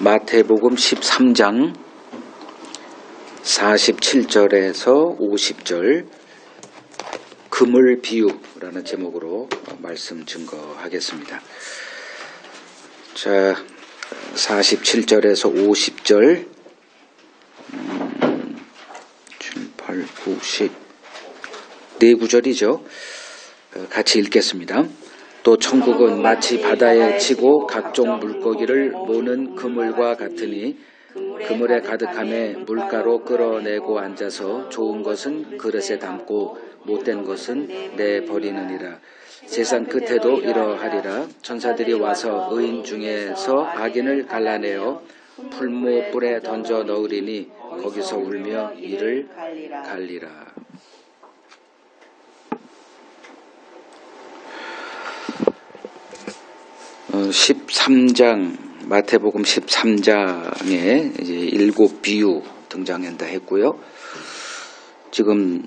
마태복음 13장 47절에서 50절 그물 비유라는 제목으로 말씀 증거하겠습니다. 자, 47절에서 50절 7, 8, 9, 10 네 구절이죠. 같이 읽겠습니다. 또 천국은 마치 바다에 치고 각종 물고기를 모는 그물과 같으니 그물에 가득함에 물가로 끌어내고 앉아서 좋은 것은 그릇에 담고 못된 것은 내버리느니라. 세상 끝에도 이러하리라. 천사들이 와서 의인 중에서 악인을 갈라내어 풀무불에 던져 넣으리니 거기서 울며 이를 갈리라. 13장 마태복음 13장에 이제 7 비유 등장한다 했고요. 지금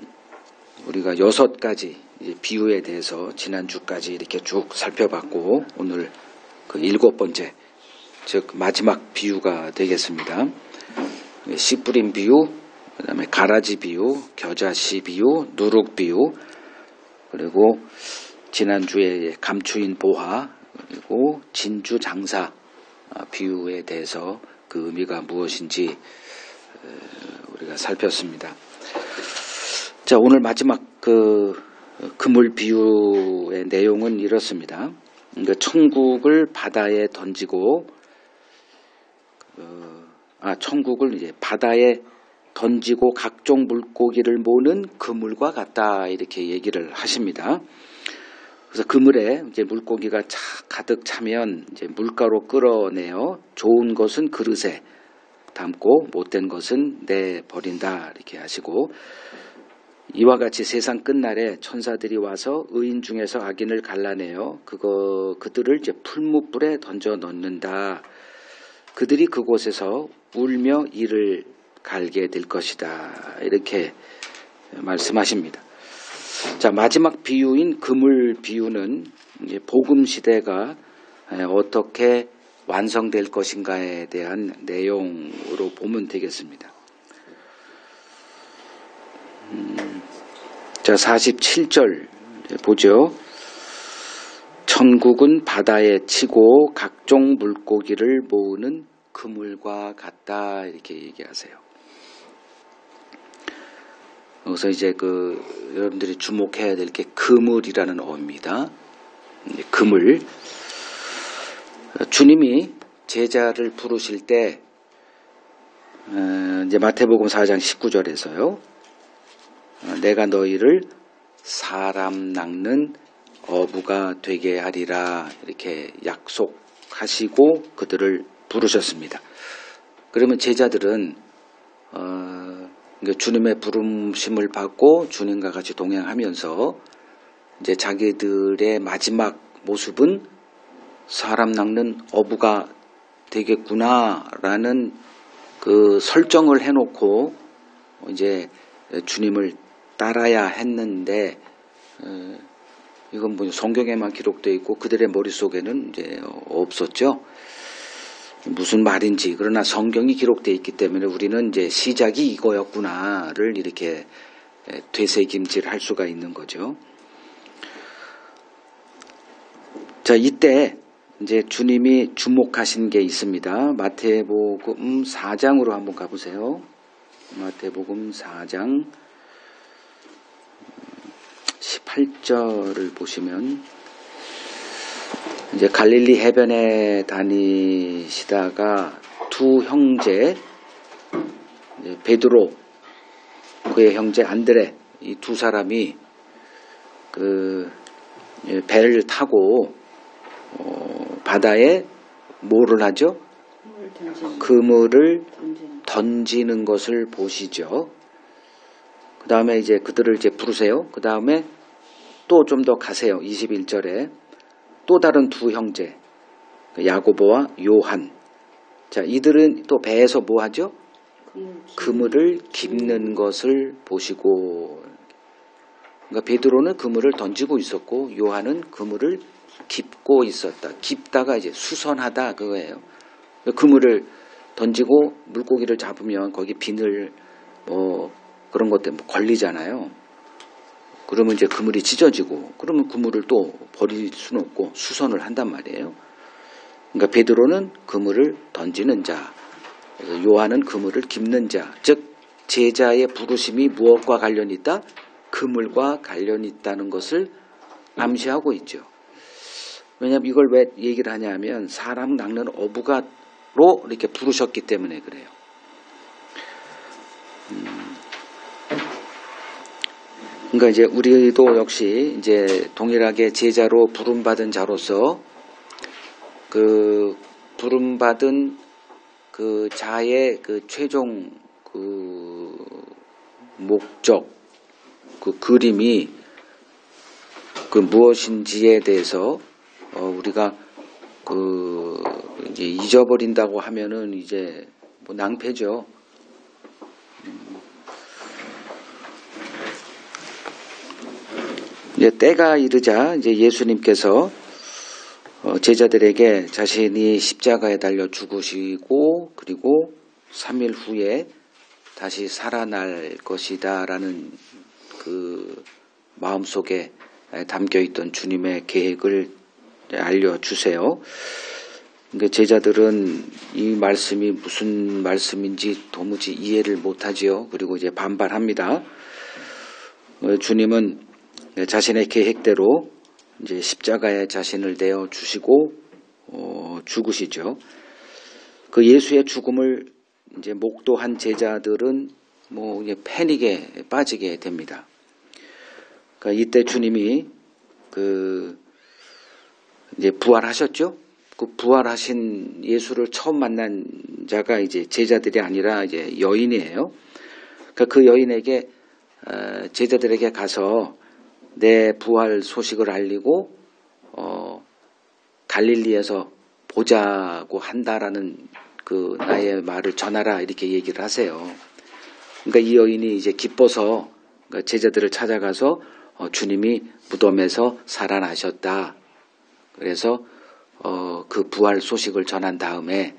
우리가 6가지 비유에 대해서 지난주까지 이렇게 쭉 살펴봤고 오늘 그 7번째 즉 마지막 비유가 되겠습니다. 씨 뿌린 비유, 그다음에 가라지 비유, 겨자씨 비유, 누룩 비유, 그리고 지난주에 감추인 보화, 그리고 진주 장사 비유에 대해서 그 의미가 무엇인지 우리가 살폈습니다. 자, 오늘 마지막 그 그물 비유의 내용은 이렇습니다. 그러니까 천국을 바다에 던지고 천국을 이제 바다에 던지고 각종 물고기를 모는 그물과 같다 이렇게 얘기를 하십니다. 그래서 그물에 이제 물고기가 가득 차면 이제 물가로 끌어내어 좋은 것은 그릇에 담고 못된 것은 내버린다 이렇게 하시고, 이와 같이 세상 끝날에 천사들이 와서 의인 중에서 악인을 갈라내어 그들을 이제 풀무불에 던져 넣는다. 그들이 그곳에서 울며 이를 갈게 될 것이다 이렇게 말씀하십니다. 자, 마지막 비유인 그물 비유는 이제 복음 시대가 어떻게 완성될 것인가에 대한 내용으로 보면 되겠습니다. 자, 47절 보죠. 천국은 바다에 치고 각종 물고기를 모으는 그물과 같다 이렇게 얘기하세요. 그래서 이제 여러분들이 주목해야 될 게 그물이라는 어입니다. 그물. 주님이 제자를 부르실 때 이제 마태복음 4장 19절에서요. 내가 너희를 사람 낚는 어부가 되게 하리라 이렇게 약속하시고 그들을 부르셨습니다. 그러면 제자들은 주님의 부름심을 받고 주님과 같이 동행하면서 이제 자기들의 마지막 모습은 사람 낚는 어부가 되겠구나라는 그 설정을 해놓고 이제 주님을 따라야 했는데 이건 뭐 성경에만 기록되어 있고 그들의 머릿속에는 이제 없었죠. 무슨 말인지. 그러나 성경이 기록되어 있기 때문에 우리는 이제 시작이 이거였구나를 이렇게 되새김질할 수가 있는 거죠. 자, 이때 이제 주님이 주목하신 게 있습니다. 마태복음 4장으로 한번 가보세요. 마태복음 4장 18절을 보시면 이제 갈릴리 해변에 다니시다가 두 형제 베드로 그의 형제 안드레 이 두 사람이 배를 타고 바다에 뭐를 하죠? 그물을 던지는 것을 보시죠. 그 다음에 이제 그들을 이제 부르세요. 그 다음에 또 좀 더 가세요. 21절에 또 다른 두 형제 야고보와 요한. 자, 이들은 또 배에서 뭐 하죠? 그물을 깁는 것을 보시고, 그러니까 베드로는 그물을 던지고 있었고 요한은 그물을 깁고 있었다. 깁다가 이제 수선하다 그거예요. 그물을 던지고 물고기를 잡으면 거기 비늘 뭐 그런 것 때문에 걸리잖아요. 그러면 이제 그물이 찢어지고 그러면 그물을 또 버릴 수는 없고 수선을 한단 말이에요. 그러니까 베드로는 그물을 던지는 자, 요한은 그물을 깁는 자, 즉 제자의 부르심이 무엇과 관련이 있다? 그물과 관련이 있다는 것을 암시하고 있죠. 왜냐하면 이걸 왜 얘기를 하냐면 사람 낚는 어부가로 이렇게 부르셨기 때문에 그래요. 그러니까 이제 우리도 역시 이제 동일하게 제자로 부름받은 자로서 그 부름받은 그 자의 그 최종 그 목적 그 그림이 그 무엇인지에 대해서 우리가 그 이제 잊어버린다고 하면은 이제 뭐 낭패죠. 이제 때가 이르자 이제 예수님께서 제자들에게 자신이 십자가에 달려 죽으시고 그리고 3일 후에 다시 살아날 것이다라는 그 마음속에 담겨있던 주님의 계획을 알려주세요. 그러니까 제자들은 이 말씀이 무슨 말씀인지 도무지 이해를 못하지요. 그리고 이제 반발합니다. 주님은 자신의 계획대로 이제 십자가에 자신을 내어 주시고 죽으시죠. 그 예수의 죽음을 이제 목도한 제자들은 뭐 이게 패닉에 빠지게 됩니다. 그러니까 이때 주님이 그 이제 부활하셨죠. 그 부활하신 예수를 처음 만난 자가 이제 제자들이 아니라 이제 여인이에요. 그러니까 그 여인에게 제자들에게 가서 내 부활 소식을 알리고 갈릴리에서 보자고 한다라는 그 나의 말을 전하라 이렇게 얘기를 하세요. 그러니까 이 여인이 이제 기뻐서 제자들을 찾아가서 주님이 무덤에서 살아나셨다. 그래서 그 부활 소식을 전한 다음에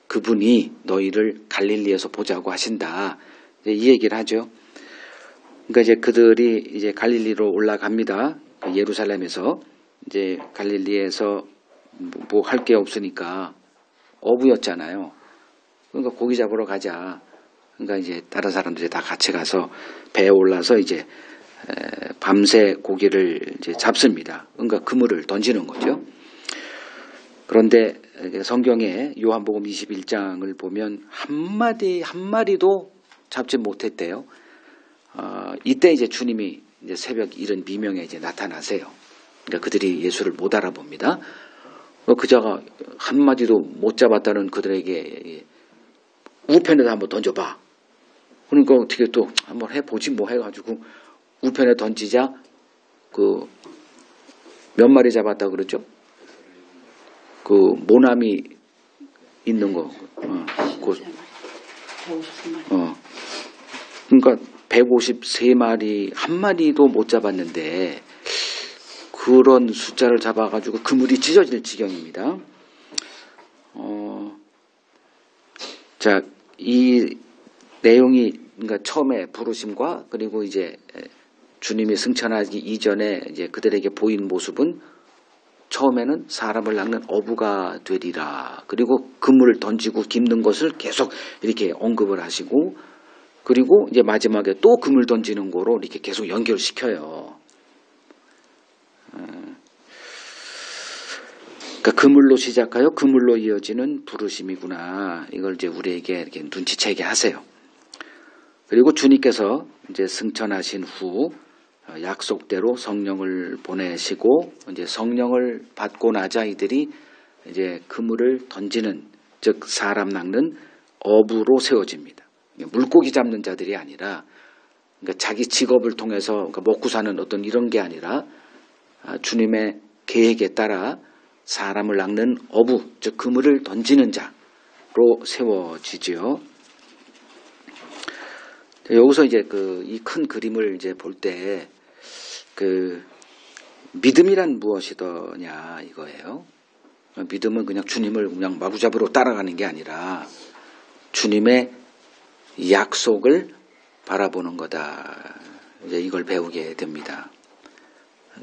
그분이 너희를 갈릴리에서 보자고 하신다. 이 얘기를 하죠. 그러니까 이제 그들이 이제 갈릴리로 올라갑니다. 예루살렘에서 이제 갈릴리에서 뭐 할 게 없으니까 어부였잖아요. 그러니까 고기 잡으러 가자. 그러니까 이제 다른 사람들이 다 같이 가서 배에 올라서 이제 밤새 고기를 이제 잡습니다. 그러니까 그물을 던지는 거죠. 그런데 성경에 요한복음 21장을 보면 한 마리도 잡지 못했대요. 이때 이제 주님이 이제 새벽 이른 미명에 이제 나타나세요. 그러니까 그들이 예수를 못 알아봅니다. 그자가 한 마디도 못 잡았다는 그들에게 우편에다 한번 던져봐. 그러니까 어떻게 또 한번 해보지 뭐 해가지고 우편에 던지자 그 몇 마리 잡았다 그러죠? 그 모나미 있는 거. 그러니까 153마리 한 마리도 못 잡았는데 그런 숫자를 잡아가지고 그물이 찢어질 지경입니다. 자, 이 내용이 그러니까 처음에 부르심과 그리고 이제 주님이 승천하기 이전에 이제 그들에게 보인 모습은 처음에는 사람을 낚는 어부가 되리라. 그리고 그물을 던지고 깁는 것을 계속 이렇게 언급을 하시고 그리고 이제 마지막에 또 그물 던지는 거로 이렇게 계속 연결시켜요. 그러니까 그물로 시작하여 그물로 이어지는 부르심이구나. 이걸 이제 우리에게 이렇게 눈치채게 하세요. 그리고 주님께서 이제 승천하신 후 약속대로 성령을 보내시고 이제 성령을 받고 나자 이들이 이제 그물을 던지는 즉 사람 낚는 어부로 세워집니다. 물고기 잡는 자들이 아니라 그러니까 자기 직업을 통해서 그러니까 먹고 사는 어떤 이런 게 아니라 주님의 계획에 따라 사람을 낚는 어부 즉 그물을 던지는 자로 세워지지요. 여기서 이제 이 큰 그림을 이제 볼 때 그 믿음이란 무엇이더냐 이거예요. 믿음은 그냥 주님을 그냥 마구잡이로 따라가는 게 아니라 주님의 약속을 바라보는 거다. 이제 이걸 배우게 됩니다.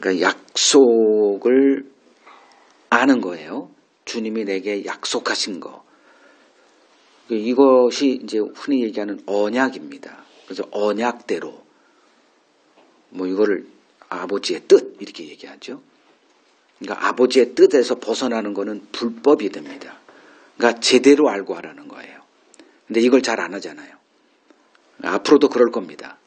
그러니까 약속을 아는 거예요. 주님이 내게 약속하신 거. 이것이 이제 흔히 얘기하는 언약입니다. 그래서 언약대로 뭐 이거를 아버지의 뜻 이렇게 얘기하죠. 그러니까 아버지의 뜻에서 벗어나는 거는 불법이 됩니다. 그러니까 제대로 알고 하라는 거예요. 근데 이걸 잘 안 하잖아요. 앞으로도 그럴 겁니다.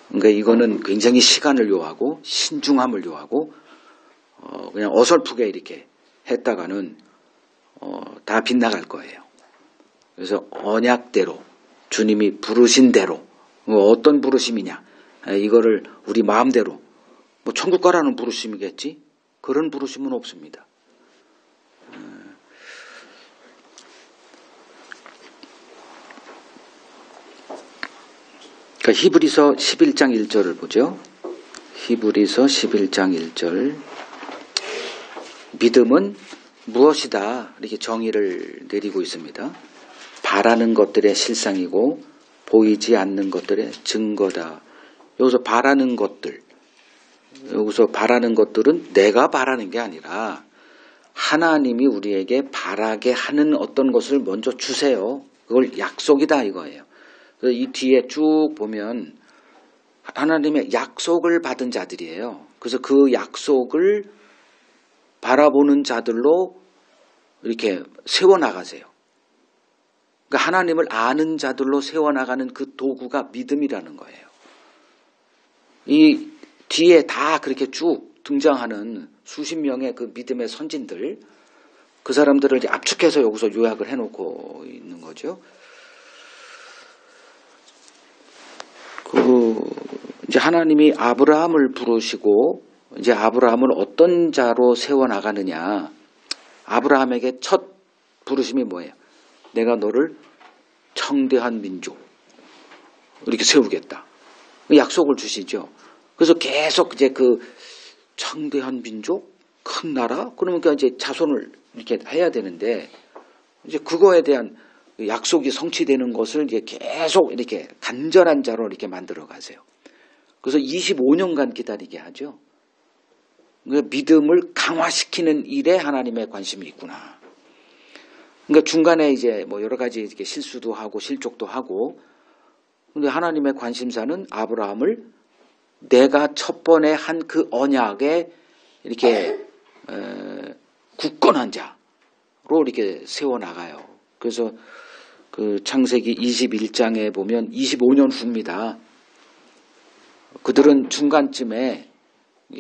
그러니까 이거는 굉장히 시간을 요하고 신중함을 요하고 그냥 어설프게 이렇게 했다가는 다 빗나갈 거예요. 그래서 언약대로 주님이 부르신 대로 어떤 부르심이냐 이거를 우리 마음대로 뭐 천국 가라는 부르심이겠지 그런 부르심은 없습니다. 그러니까 히브리서 11장 1절을 보죠. 히브리서 11장 1절 믿음은 무엇이다 이렇게 정의를 내리고 있습니다. 바라는 것들의 실상이고 보이지 않는 것들의 증거다. 여기서 바라는 것들 여기서 바라는 것들은 내가 바라는 게 아니라 하나님이 우리에게 바라게 하는 어떤 것을 먼저 주세요. 그걸 약속이다 이거예요. 그래서 이 뒤에 쭉 보면 하나님의 약속을 받은 자들이에요. 그래서 그 약속을 바라보는 자들로 이렇게 세워나가세요. 그러니까 하나님을 아는 자들로 세워나가는 그 도구가 믿음이라는 거예요. 이 뒤에 다 그렇게 쭉 등장하는 수십 명의 그 믿음의 선진들, 그 사람들을 이제 압축해서 여기서 요약을 해놓고 있는 거죠. 이제 하나님이 아브라함을 부르시고 이제 아브라함을 어떤 자로 세워나가느냐. 아브라함에게 첫 부르심이 뭐예요? 내가 너를 청대한 민족 이렇게 세우겠다. 약속을 주시죠. 그래서 계속 이제 그 청대한 민족, 큰 나라, 그러니까 이제 자손을 이렇게 해야 되는데 이제 그거에 대한 약속이 성취되는 것을 이제 계속 이렇게 간절한 자로 이렇게 만들어 가세요. 그래서 25년간 기다리게 하죠. 그러니까 믿음을 강화시키는 일에 하나님의 관심이 있구나. 그러니까 중간에 이제 뭐 여러 가지 이렇게 실수도 하고 실족도 하고, 근데 하나님의 관심사는 아브라함을 내가 첫 번에 한 그 언약에 이렇게 굳건한 자로 이렇게 세워 나가요. 그래서 그 창세기 21장에 보면 25년 후입니다. 그들은 중간쯤에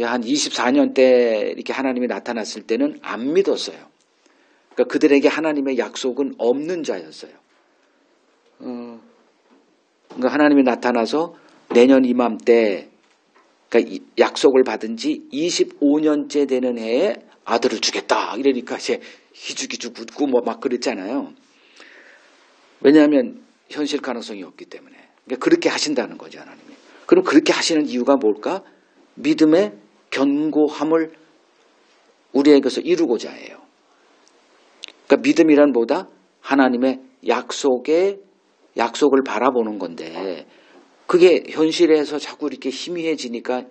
한 24년 때 이렇게 하나님이 나타났을 때는 안 믿었어요. 그러니까 그들에게 하나님의 약속은 없는 자였어요. 그러니까 하나님이 나타나서 내년 이맘때 그러니까 약속을 받은 지 25년째 되는 해에 아들을 주겠다. 이러니까 이제 희죽희죽 웃고 뭐 막 그랬잖아요. 왜냐하면 현실 가능성이 없기 때문에. 그러니까 그렇게 하신다는 거죠, 하나님이. 그럼 그렇게 하시는 이유가 뭘까? 믿음의 견고함을 우리에게서 이루고자 해요. 그러니까 믿음이란 뭐다? 하나님의 약속을 바라보는 건데 그게 현실에서 자꾸 이렇게 희미해지니까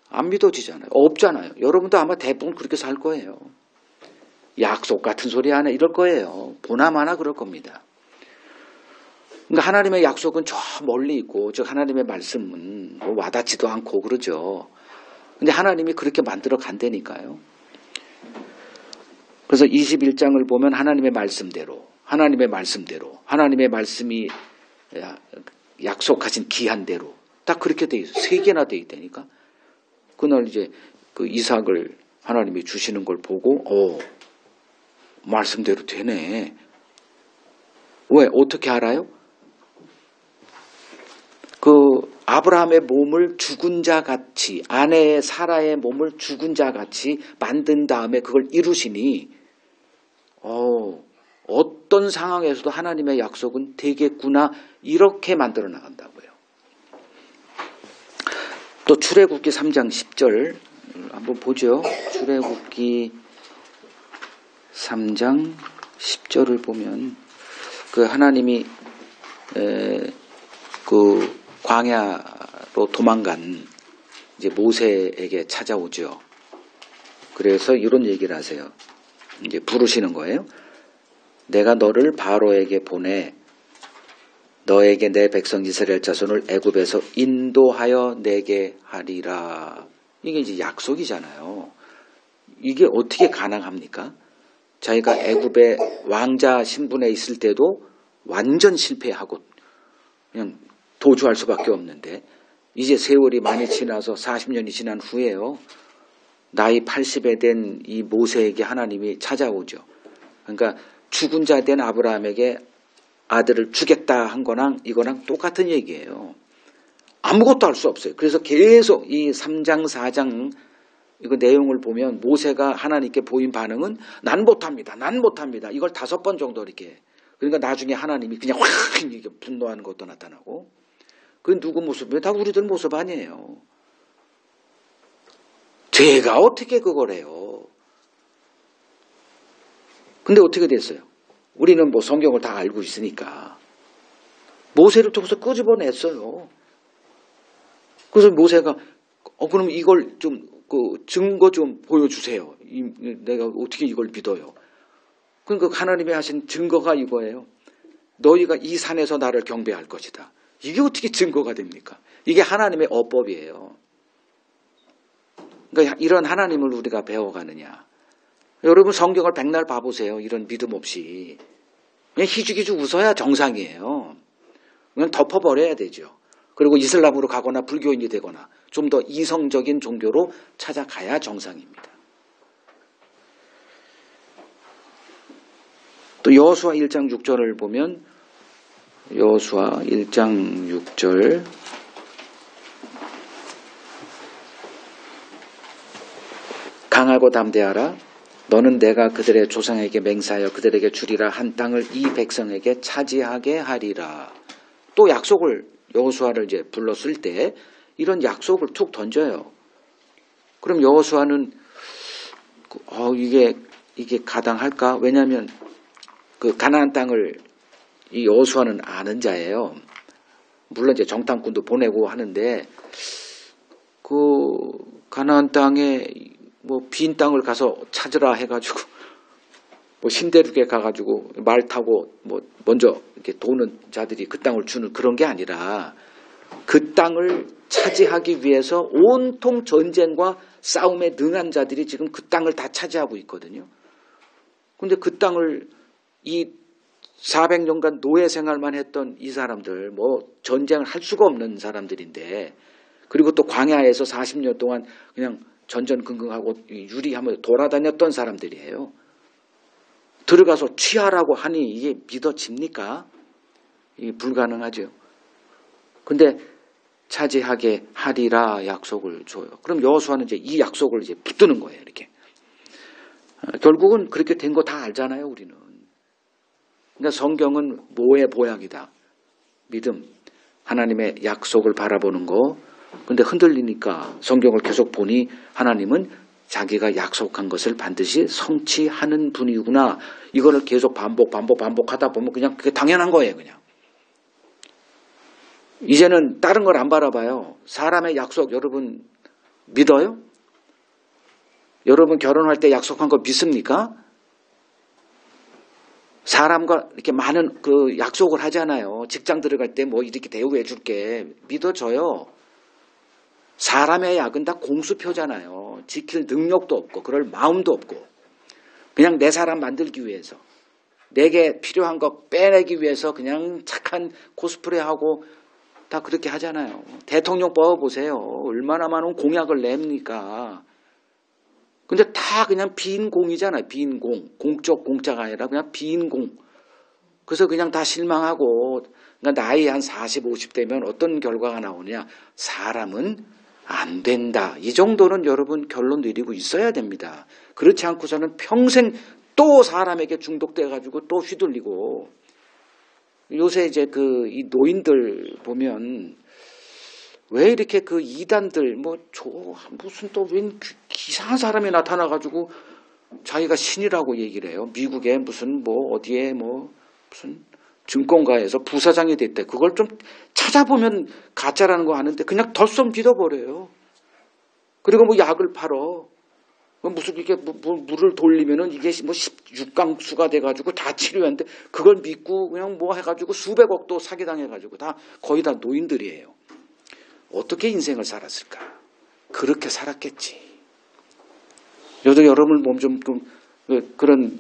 안 믿어지잖아요. 없잖아요. 여러분도 아마 대부분 그렇게 살 거예요. 약속 같은 소리 하나 이럴 거예요. 보나마나 그럴 겁니다. 그러니까 하나님의 약속은 저 멀리 있고 즉 하나님의 말씀은 뭐 와닿지도 않고 그러죠. 근데 하나님이 그렇게 만들어 간다니까요. 그래서 21장을 보면 하나님의 말씀대로 하나님의 말씀이 약속하신 기한대로 딱 그렇게 돼 있어요. 3개나 돼 있다니까. 그날 이제 그 이삭을 하나님이 주시는 걸 보고 말씀대로 되네. 왜? 어떻게 알아요? 그 아브라함의 몸을 죽은 자 같이 아내의 사라의 몸을 죽은 자 같이 만든 다음에 그걸 이루시니 어떤 상황에서도 하나님의 약속은 되겠구나 이렇게 만들어 나간다고요. 또 출애굽기 3장 10절 한번 보죠. 출애굽기 3장 10절을 보면 그 하나님이 그 광야로 도망간 이제 모세에게 찾아오죠. 그래서 이런 얘기를 하세요. 이제 부르시는 거예요. 내가 너를 바로에게 보내 너에게 내 백성 이스라엘 자손을 애굽에서 인도하여 내게 하리라. 이게 이제 약속이잖아요. 이게 어떻게 가능합니까? 자기가 애굽의 왕자 신분에 있을 때도 완전 실패하고 그냥 도주할 수밖에 없는데 이제 세월이 많이 지나서 40년이 지난 후에요. 나이 80에 된 이 모세에게 하나님이 찾아오죠. 그러니까 죽은 자 된 아브라함에게 아들을 주겠다 한 거랑 이거랑 똑같은 얘기예요. 아무것도 할 수 없어요. 그래서 계속 이 3장 4장 이거 내용을 보면 모세가 하나님께 보인 반응은 난 못합니다. 난 못합니다. 이걸 5번 정도 이렇게. 그러니까 나중에 하나님이 그냥 확 이렇게 분노하는 것도 나타나고. 그건 누구 모습이에요? 다 우리들 모습 아니에요. 제가 어떻게 그걸 해요? 근데 어떻게 됐어요? 우리는 뭐 성경을 다 알고 있으니까 모세를 통해서 끄집어냈어요. 그래서 모세가 그럼 이걸 좀 그 증거 좀 보여주세요. 내가 어떻게 이걸 믿어요? 그러니까 하나님이 하신 증거가 이거예요. 너희가 이 산에서 나를 경배할 것이다. 이게 어떻게 증거가 됩니까? 이게 하나님의 어법이에요. 그러니까 이런 하나님을 우리가 배워가느냐. 여러분 성경을 백날 봐보세요. 이런 믿음 없이. 그냥 희죽희죽 웃어야 정상이에요. 그냥 덮어버려야 되죠. 그리고 이슬람으로 가거나 불교인이 되거나 좀 더 이성적인 종교로 찾아가야 정상입니다. 또 여호수아 1장 6절을 보면 여호수아 1장 6절 강하고 담대하라 너는 내가 그들의 조상에게 맹세하여 그들에게 주리라 한 땅을 이 백성에게 차지하게 하리라. 또 약속을 여호수아를 이제 불렀을 때 이런 약속을 툭 던져요. 그럼 여호수아는 이게 가당할까? 왜냐하면 그 가나안 땅을 이 여호수아는 아는 자예요. 물론 이제 정탐꾼도 보내고 하는데 그 가나안 땅에 뭐 빈 땅을 가서 찾으라 해가지고 뭐 신대륙에 가가지고 말 타고 뭐 먼저 이렇게 도는 자들이 그 땅을 주는 그런 게 아니라 그 땅을 차지하기 위해서 온통 전쟁과 싸움에 능한 자들이 지금 그 땅을 다 차지하고 있거든요. 근데 그 땅을 이 400년간 노예 생활만 했던 이 사람들 뭐 전쟁을 할 수가 없는 사람들인데 그리고 또 광야에서 40년 동안 그냥 전전긍긍하고 유리하며 돌아다녔던 사람들이에요. 들어가서 취하라고 하니 이게 믿어집니까? 이게 불가능하죠. 근데 차지하게 하리라 약속을 줘요. 그럼 여호수아는 이제 이 약속을 이제 붙드는 거예요. 이렇게. 결국은 그렇게 된 거 다 알잖아요. 우리는. 그러니까 성경은 뭐의 보약이다. 믿음. 하나님의 약속을 바라보는 거. 근데 흔들리니까 성경을 계속 보니 하나님은 자기가 약속한 것을 반드시 성취하는 분이구나. 이거를 계속 반복하다 보면 그냥 그게 당연한 거예요. 그냥. 이제는 다른 걸 안 바라봐요. 사람의 약속 여러분 믿어요? 여러분 결혼할 때 약속한 거 믿습니까? 사람과 이렇게 많은 그 약속을 하잖아요. 직장 들어갈 때 뭐 이렇게 대우해 줄게. 믿어져요. 사람의 약은 다 공수표잖아요. 지킬 능력도 없고 그럴 마음도 없고 그냥 내 사람 만들기 위해서 내게 필요한 거 빼내기 위해서 그냥 착한 코스프레하고 다 그렇게 하잖아요. 대통령 뽑아보세요. 얼마나 많은 공약을 냅니까? 근데 다 그냥 빈 공이잖아요. 빈 공. 공적 공짜가 아니라 그냥 빈 공. 그래서 그냥 다 실망하고 그러니까 나이 한 40, 50대면 어떤 결과가 나오냐. 사람은 안 된다. 이 정도는 여러분 결론 내리고 있어야 됩니다. 그렇지 않고서는 평생 또 사람에게 중독돼가지고 또 휘둘리고 요새 이제 이 노인들 보면 왜 이렇게 그 이단들 무슨 또 웬 이상한 사람이 나타나가지고 자기가 신이라고 얘기를 해요. 미국에 무슨 어디에 무슨 증권가에서 부사장이 됐대. 그걸 좀 찾아보면 가짜라는 거 아는데 그냥 덜썩 믿어버려요. 그리고 뭐 약을 팔어. 무슨 이렇게 물을 돌리면은 이게 뭐 16강수가 돼가지고 다 치료하는데 그걸 믿고 그냥 뭐 해가지고 수백억도 사기당해가지고 다 거의 다 노인들이에요. 어떻게 인생을 살았을까? 그렇게 살았겠지. 저도 여러분 몸 좀 그런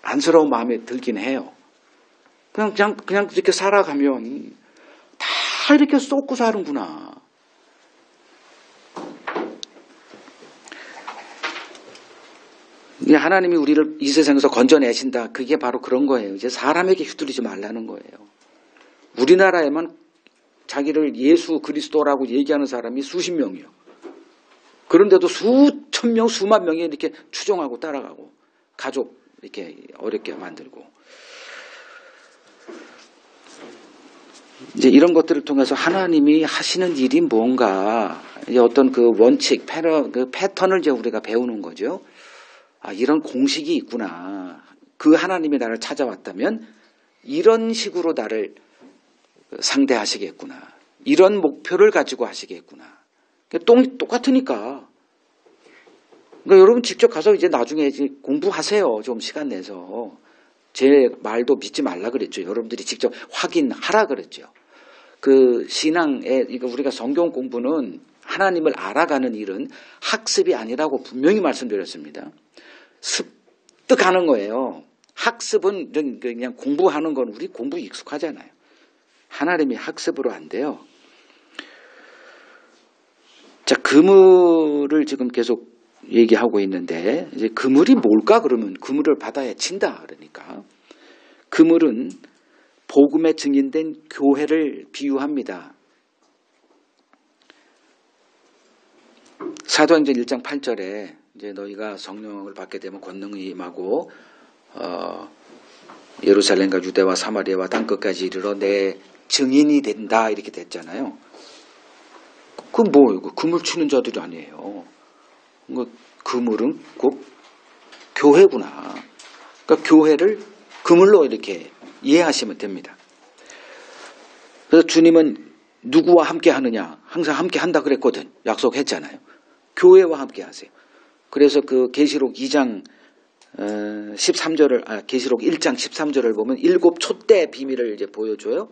안쓰러운 마음에 들긴 해요. 그냥 이렇게 살아가면 다 이렇게 쏟고 사는구나. 하나님이 우리를 이 세상에서 건져내신다. 그게 바로 그런 거예요. 이제 사람에게 휘둘리지 말라는 거예요. 우리나라에만 자기를 예수 그리스도라고 얘기하는 사람이 수십 명이요. 그런데도 수천 명, 수만 명이 이렇게 추종하고 따라가고 가족 이렇게 어렵게 만들고 이제 이런 것들을 통해서 하나님이 하시는 일이 뭔가 이제 어떤 그 원칙, 그 패턴을 이제 우리가 배우는 거죠. 아, 이런 공식이 있구나. 그 하나님이 나를 찾아왔다면 이런 식으로 나를 상대하시겠구나. 이런 목표를 가지고 하시겠구나. 똑같으니까. 그러니까 여러분 직접 가서 이제 나중에 이제 공부하세요. 좀 시간 내서. 제 말도 믿지 말라 그랬죠. 여러분들이 직접 확인하라 그랬죠. 그 신앙에, 이거 우리가 성경 공부는 하나님을 알아가는 일은 학습이 아니라고 분명히 말씀드렸습니다. 습득하는 거예요. 학습은 그냥 공부하는 건 우리 공부 익숙하잖아요. 하나님이 학습으로 안 돼요. 자, 그물을 지금 계속 얘기하고 있는데 이제 그물이 뭘까 그러면 그물을 바다에 친다 그러니까 그물은 복음에 증인된 교회를 비유합니다. 사도행전 1장 8절에 이제 너희가 성령을 받게 되면 권능이 임하고 예루살렘과 유대와 사마리아와 땅끝까지 이르러 내 증인이 된다 이렇게 됐잖아요. 그 뭐예요? 그물 치는 자들이 아니에요. 그물은 꼭 교회구나. 그러니까 교회를 그물로 이렇게 이해하시면 됩니다. 그래서 주님은 누구와 함께 하느냐? 항상 함께 한다 그랬거든. 약속했잖아요. 교회와 함께 하세요. 그래서 그 계시록 2장 13절을 계시록 1장 13절을 보면 7 촛대 비밀을 이제 보여줘요.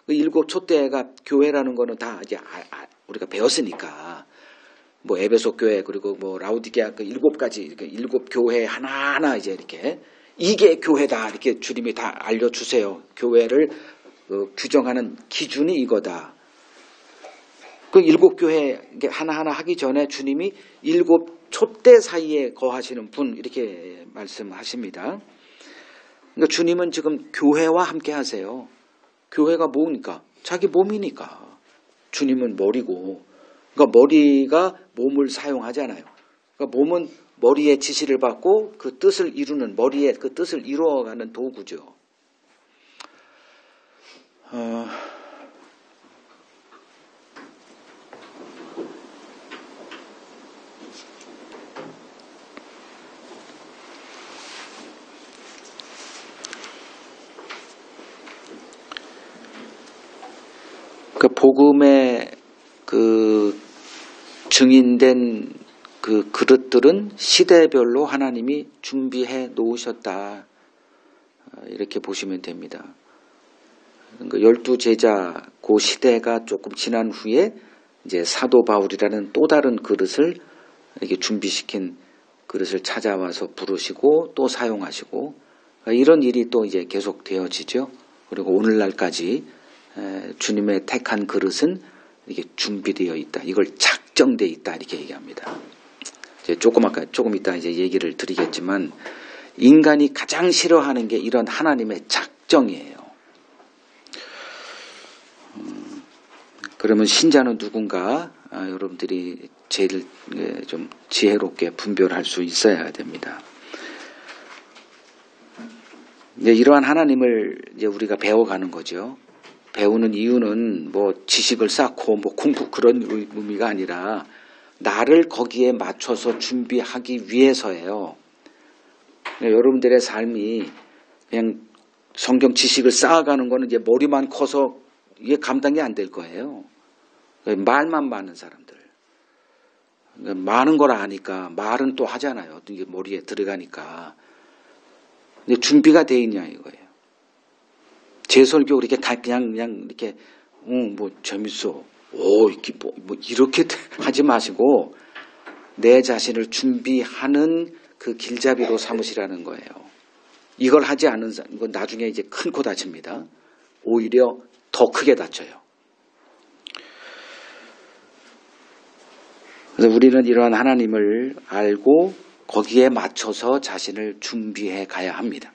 그 7 촛대가 교회라는 거는 다 이제 우리가 배웠으니까 뭐 에베소 교회 그리고 뭐 라우디게아 그 7가지 7 교회 하나하나 이제 이렇게 이게 교회다 이렇게 주님이 다 알려주세요. 교회를 규정하는 기준이 이거다. 그 7 교회 하나하나 하기 전에 주님이 7 촛대 사이에 거하시는 분 이렇게 말씀하십니다. 그러니까 주님은 지금 교회와 함께 하세요. 교회가 뭡니까? 자기 몸이니까. 주님은 머리고, 그러니까 머리가 몸을 사용하잖아요. 그러니까 몸은 머리의 지시를 받고 그 뜻을 이루는 머리의 그 뜻을 이루어가는 도구죠. 그 복음의 그 증인된 그 그릇들은 시대별로 하나님이 준비해 놓으셨다. 이렇게 보시면 됩니다. 그러니까 12 제자 그 시대가 조금 지난 후에 이제 사도 바울이라는 또 다른 그릇을 이렇게 준비시킨 그릇을 찾아와서 부르시고 또 사용하시고 이런 일이 또 이제 계속 되어지죠. 그리고 오늘날까지 주님의 택한 그릇은 이게 준비되어 있다. 이걸 작정되어 있다. 이렇게 얘기합니다. 이제 조금 이따 이제 얘기를 드리겠지만 인간이 가장 싫어하는 게 이런 하나님의 작정이에요. 그러면 신자는 누군가 여러분들이 제일 좀 지혜롭게 분별할 수 있어야 됩니다. 이제 이러한 하나님을 이제 우리가 배워가는 거죠. 배우는 이유는 뭐 지식을 쌓고 뭐 공부 그런 의미가 아니라 나를 거기에 맞춰서 준비하기 위해서예요. 여러분들의 삶이 그냥 성경 지식을 쌓아가는 거는 이제 머리만 커서 이게 감당이 안 될 거예요. 말만 많은 사람들. 많은 걸 아니까 말은 또 하잖아요. 이게 머리에 들어가니까. 근데 준비가 돼 있냐 이거예요. 제 설교 그렇게 그냥 이렇게 뭐 재밌어. 이렇게 뭐 이렇게 하지 마시고 내 자신을 준비하는 그 길잡이로 삼으시라는 거예요. 이걸 하지 않은 사람, 이건 나중에 이제 큰 코 다칩니다. 오히려 더 크게 다쳐요. 그래서 우리는 이러한 하나님을 알고 거기에 맞춰서 자신을 준비해 가야 합니다.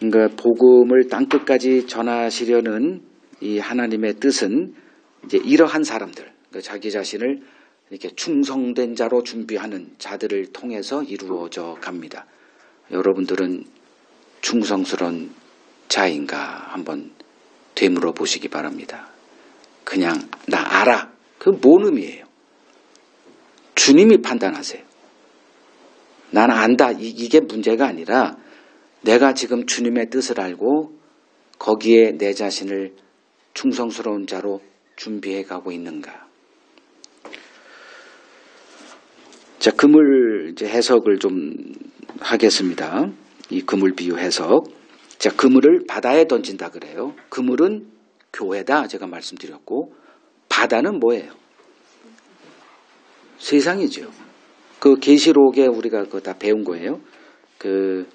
그러니까 복음을 땅끝까지 전하시려는 이 하나님의 뜻은 이제 이러한 사람들, 그러니까 자기 자신을 이렇게 충성된 자로 준비하는 자들을 통해서 이루어져 갑니다. 여러분들은 충성스러운 자인가 한번 되물어 보시기 바랍니다. 그냥 나 알아. 그 뭔 의미예요? 주님이 판단하세요. 나는 안다. 이게 문제가 아니라 내가 지금 주님의 뜻을 알고 거기에 내 자신을 충성스러운 자로 준비해 가고 있는가. 자, 그물 이제 해석을 좀 하겠습니다. 이 그물 비유 해석. 자, 그물을 바다에 던진다 그래요. 그물은 교회다 제가 말씀드렸고 바다는 뭐예요? 세상이죠. 그 계시록에 우리가 그거 다 배운 거예요. 그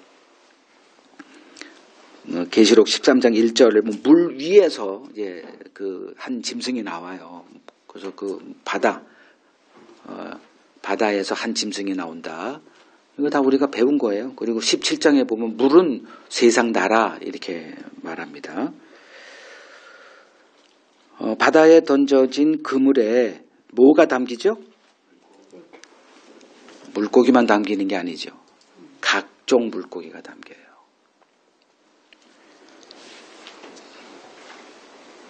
계시록 13장 1절에 물 위에서 이제 그 한 짐승이 나와요. 그래서 그 바다에서 한 짐승이 나온다. 이거 다 우리가 배운 거예요. 그리고 17장에 보면 물은 세상 나라 이렇게 말합니다. 바다에 던져진 그물에 뭐가 담기죠? 물고기만 담기는 게 아니죠. 각종 물고기가 담겨요.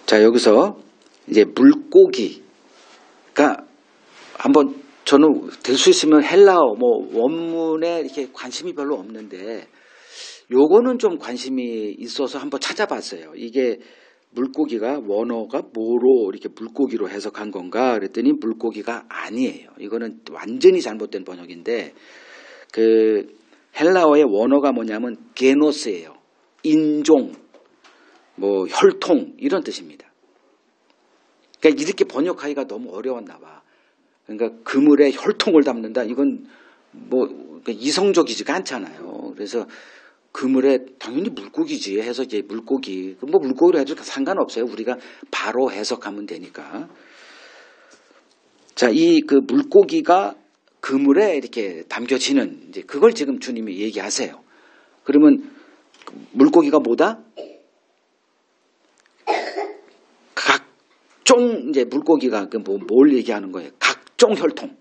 자, 여기서 이제 물고기가 한번 저는 될 수 있으면 헬라어 원문에 이렇게 관심이 별로 없는데 요거는 좀 관심이 있어서 한번 찾아봤어요. 이게 물고기가 원어가 뭐로 이렇게 물고기로 해석한 건가 그랬더니 물고기가 아니에요. 이거는 완전히 잘못된 번역인데 그 헬라어의 원어가 뭐냐면 게노스예요. 인종, 뭐 혈통 이런 뜻입니다. 그러니까 이렇게 번역하기가 너무 어려웠나 봐. 그러니까 그물에 혈통을 담는다. 이건 뭐 이성적이지가 않잖아요. 그래서 그물에 당연히 물고기지 해서 이제 물고기, 뭐 물고기로 해도 상관없어요. 우리가 바로 해석하면 되니까. 자, 이 그 물고기가 그물에 이렇게 담겨지는 이제 그걸 지금 주님이 얘기하세요. 그러면 물고기가 뭐다? 각종 이제 물고기가 뭘 얘기하는 거예요? 각종 혈통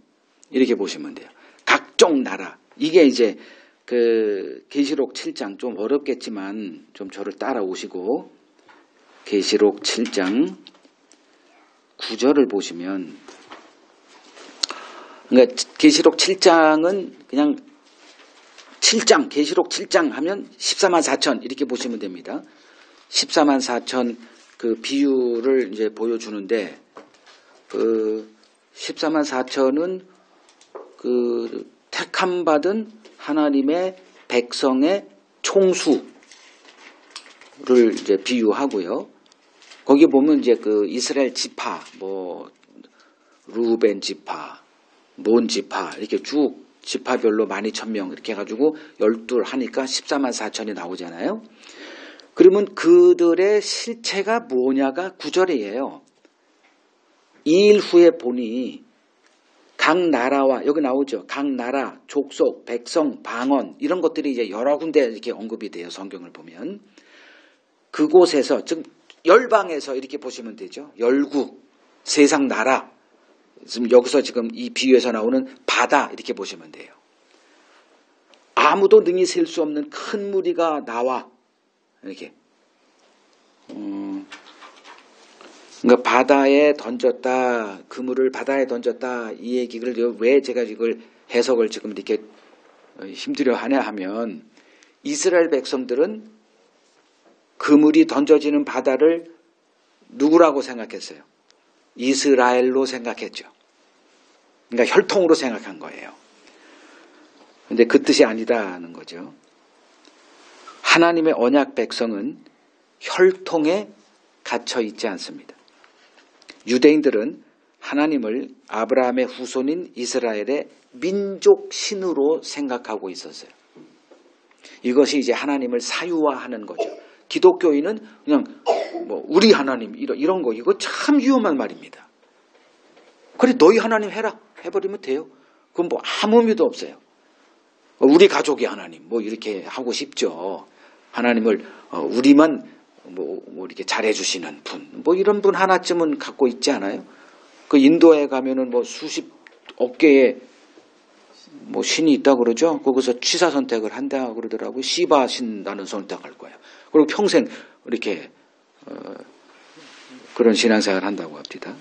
이렇게 보시면 돼요. 각종 나라. 이게 이제 그 계시록 7장 좀 어렵겠지만 좀 저를 따라오시고 계시록 7장 9절을 보시면 그러니까 계시록 7장은 그냥 7장 계시록 7장 하면 14만 4천 이렇게 보시면 됩니다. 14만 4천 그 비유를 이제 보여주는데 그 14만 4천은 그 택함 받은 하나님의 백성의 총수를 이제 비유하고요. 거기 보면 이제 그 이스라엘 지파, 뭐 루벤 지파, 몬 지파 이렇게 쭉 지파별로 12,000명 이렇게 해가지고 12 하니까 14만 4천이 나오잖아요. 그러면 그들의 실체가 뭐냐가 9절이에요. 2일 후에 보니 각 나라와 여기 나오죠. 각 나라, 족속, 백성, 방언 이런 것들이 이제 여러 군데 이렇게 언급이 돼요. 성경을 보면 그곳에서 즉 열방에서 이렇게 보시면 되죠. 열국, 세상 나라. 지금 여기서 지금 이 비유에서 나오는 바다 이렇게 보시면 돼요. 아무도 능히 셀 수 없는 큰 무리가 나와 이렇게. 그러니까 바다에 던졌다, 그물을 바다에 던졌다 이 얘기를 왜 제가 이걸 해석을 지금 이렇게 힘들어 하냐 하면 이스라엘 백성들은 그물이 던져지는 바다를 누구라고 생각했어요? 이스라엘로 생각했죠. 그러니까 혈통으로 생각한 거예요. 근데 그 뜻이 아니다는 거죠. 하나님의 언약 백성은 혈통에 갇혀 있지 않습니다. 유대인들은 하나님을 아브라함의 후손인 이스라엘의 민족 신으로 생각하고 있었어요. 이것이 이제 하나님을 사유화하는 거죠. 기독교인은 그냥 뭐 우리 하나님 이런 거 이거 참 위험한 말입니다. 그래 너희 하나님 해라 해버리면 돼요. 그건 뭐 아무 의미도 없어요. 우리 가족이 하나님 뭐 이렇게 하고 싶죠. 하나님을 우리만 뭐 이렇게 잘해주시는 분 뭐 이런 분 하나쯤은 갖고 있지 않아요? 그 인도에 가면은 뭐 수십억 개의 뭐 신이 있다 그러죠. 거기서 취사 선택을 한다 그러더라고요. 시바 신 나는 선택할 거야. 그리고 평생 이렇게 그런 신앙생활을 한다고 합니다.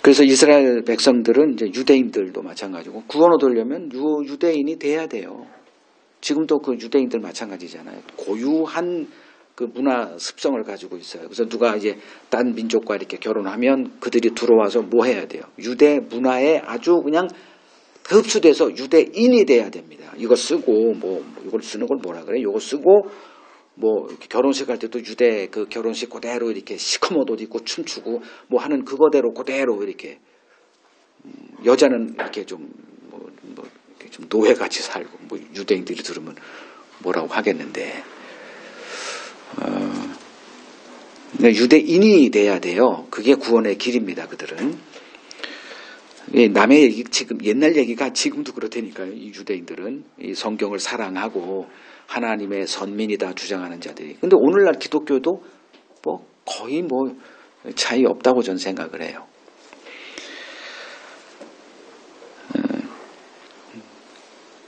그래서 이스라엘 백성들은 이제 유대인들도 마찬가지고 구원 얻으려면 유대인이 돼야 돼요. 지금도 그 유대인들 마찬가지잖아요. 고유한 그 문화 습성을 가지고 있어요. 그래서 누가 이제 딴 민족과 이렇게 결혼하면 그들이 들어와서 뭐 해야 돼요? 유대 문화에 아주 그냥 흡수돼서 유대인이 돼야 됩니다. 이거 쓰고 뭐 이걸 쓰는 걸 뭐라 그래? 이거 쓰고 뭐 결혼식 할 때도 유대 그 결혼식 그대로 이렇게 시커먼 옷 입고 춤추고 뭐 하는 그거대로 그대로 이렇게 여자는 이렇게 좀 좀 노예같이 살고 뭐 유대인들이 들으면 뭐라고 하겠는데 유대인이 돼야 돼요. 그게 구원의 길입니다. 그들은 남의 얘기 지금 옛날 얘기가 지금도 그렇다니까요. 이 유대인들은 이 성경을 사랑하고 하나님의 선민이다 주장하는 자들이. 근데 오늘날 기독교도 뭐 거의 뭐 차이 없다고 저는 생각을 해요.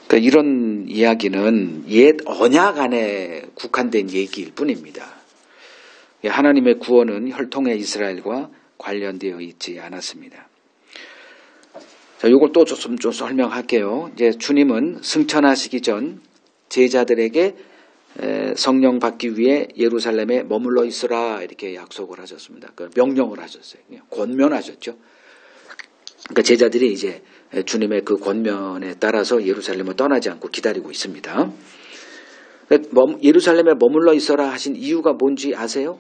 그러니까 이런 이야기는 옛 언약 안에 국한된 얘기일 뿐입니다. 하나님의 구원은 혈통의 이스라엘과 관련되어 있지 않았습니다. 자, 요걸 또 좀 설명할게요. 이제 주님은 승천하시기 전 제자들에게 성령 받기 위해 예루살렘에 머물러 있으라 이렇게 약속을 하셨습니다. 그 명령을 하셨어요. 권면하셨죠. 그러니까 제자들이 이제 주님의 그 권면에 따라서 예루살렘을 떠나지 않고 기다리고 있습니다. 예루살렘에 머물러 있어라 하신 이유가 뭔지 아세요?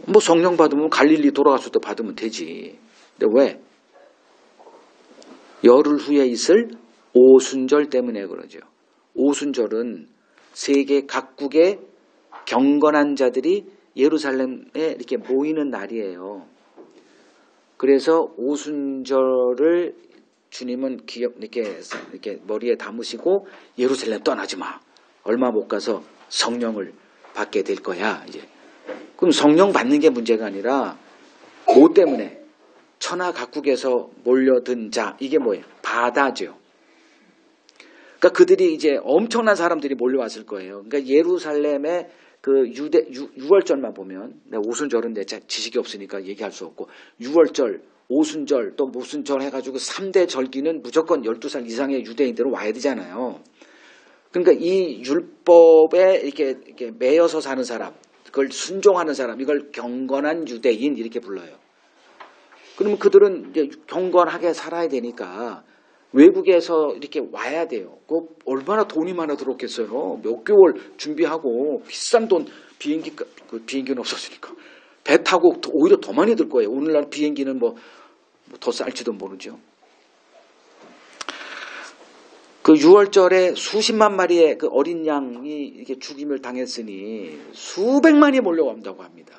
뭐 성령 받으면 갈릴리 돌아가서도 받으면 되지. 근데 왜? 열흘 후에 있을 오순절 때문에 그러죠. 오순절은 세계 각국의 경건한 자들이 예루살렘에 이렇게 모이는 날이에요. 그래서 오순절을 주님은 이렇게 머리에 담으시고 예루살렘 떠나지 마. 얼마 못 가서 성령을 받게 될 거야. 이제. 그럼 성령 받는 게 문제가 아니라 뭐 때문에? 천하 각국에서 몰려든 자. 이게 뭐예요? 바다죠. 그러니까 그들이 이제 엄청난 사람들이 몰려왔을 거예요. 그러니까 예루살렘의 그 유월절만 보면, 내가 오순절은 내 지식이 없으니까 얘기할 수 없고, 유월절, 오순절, 또 모순절 해가지고 3대 절기는 무조건 12살 이상의 유대인들은 와야 되잖아요. 그러니까 이 율법에 이렇게 매여서 사는 사람, 그걸 순종하는 사람, 이걸 경건한 유대인 이렇게 불러요. 그러면 그들은 이제 경건하게 살아야 되니까 외국에서 이렇게 와야 돼요. 그 얼마나 돈이 많아 들었겠어요. 몇 개월 준비하고 비싼 돈 비행기는 없었으니까 배 타고 오히려 더 많이 들 거예요. 오늘날 비행기는 뭐 더 쌀지도 모르죠. 그 6월절에 수십만 마리의 그 어린 양이 이렇게 죽임을 당했으니 수백만이 몰려온다고 합니다.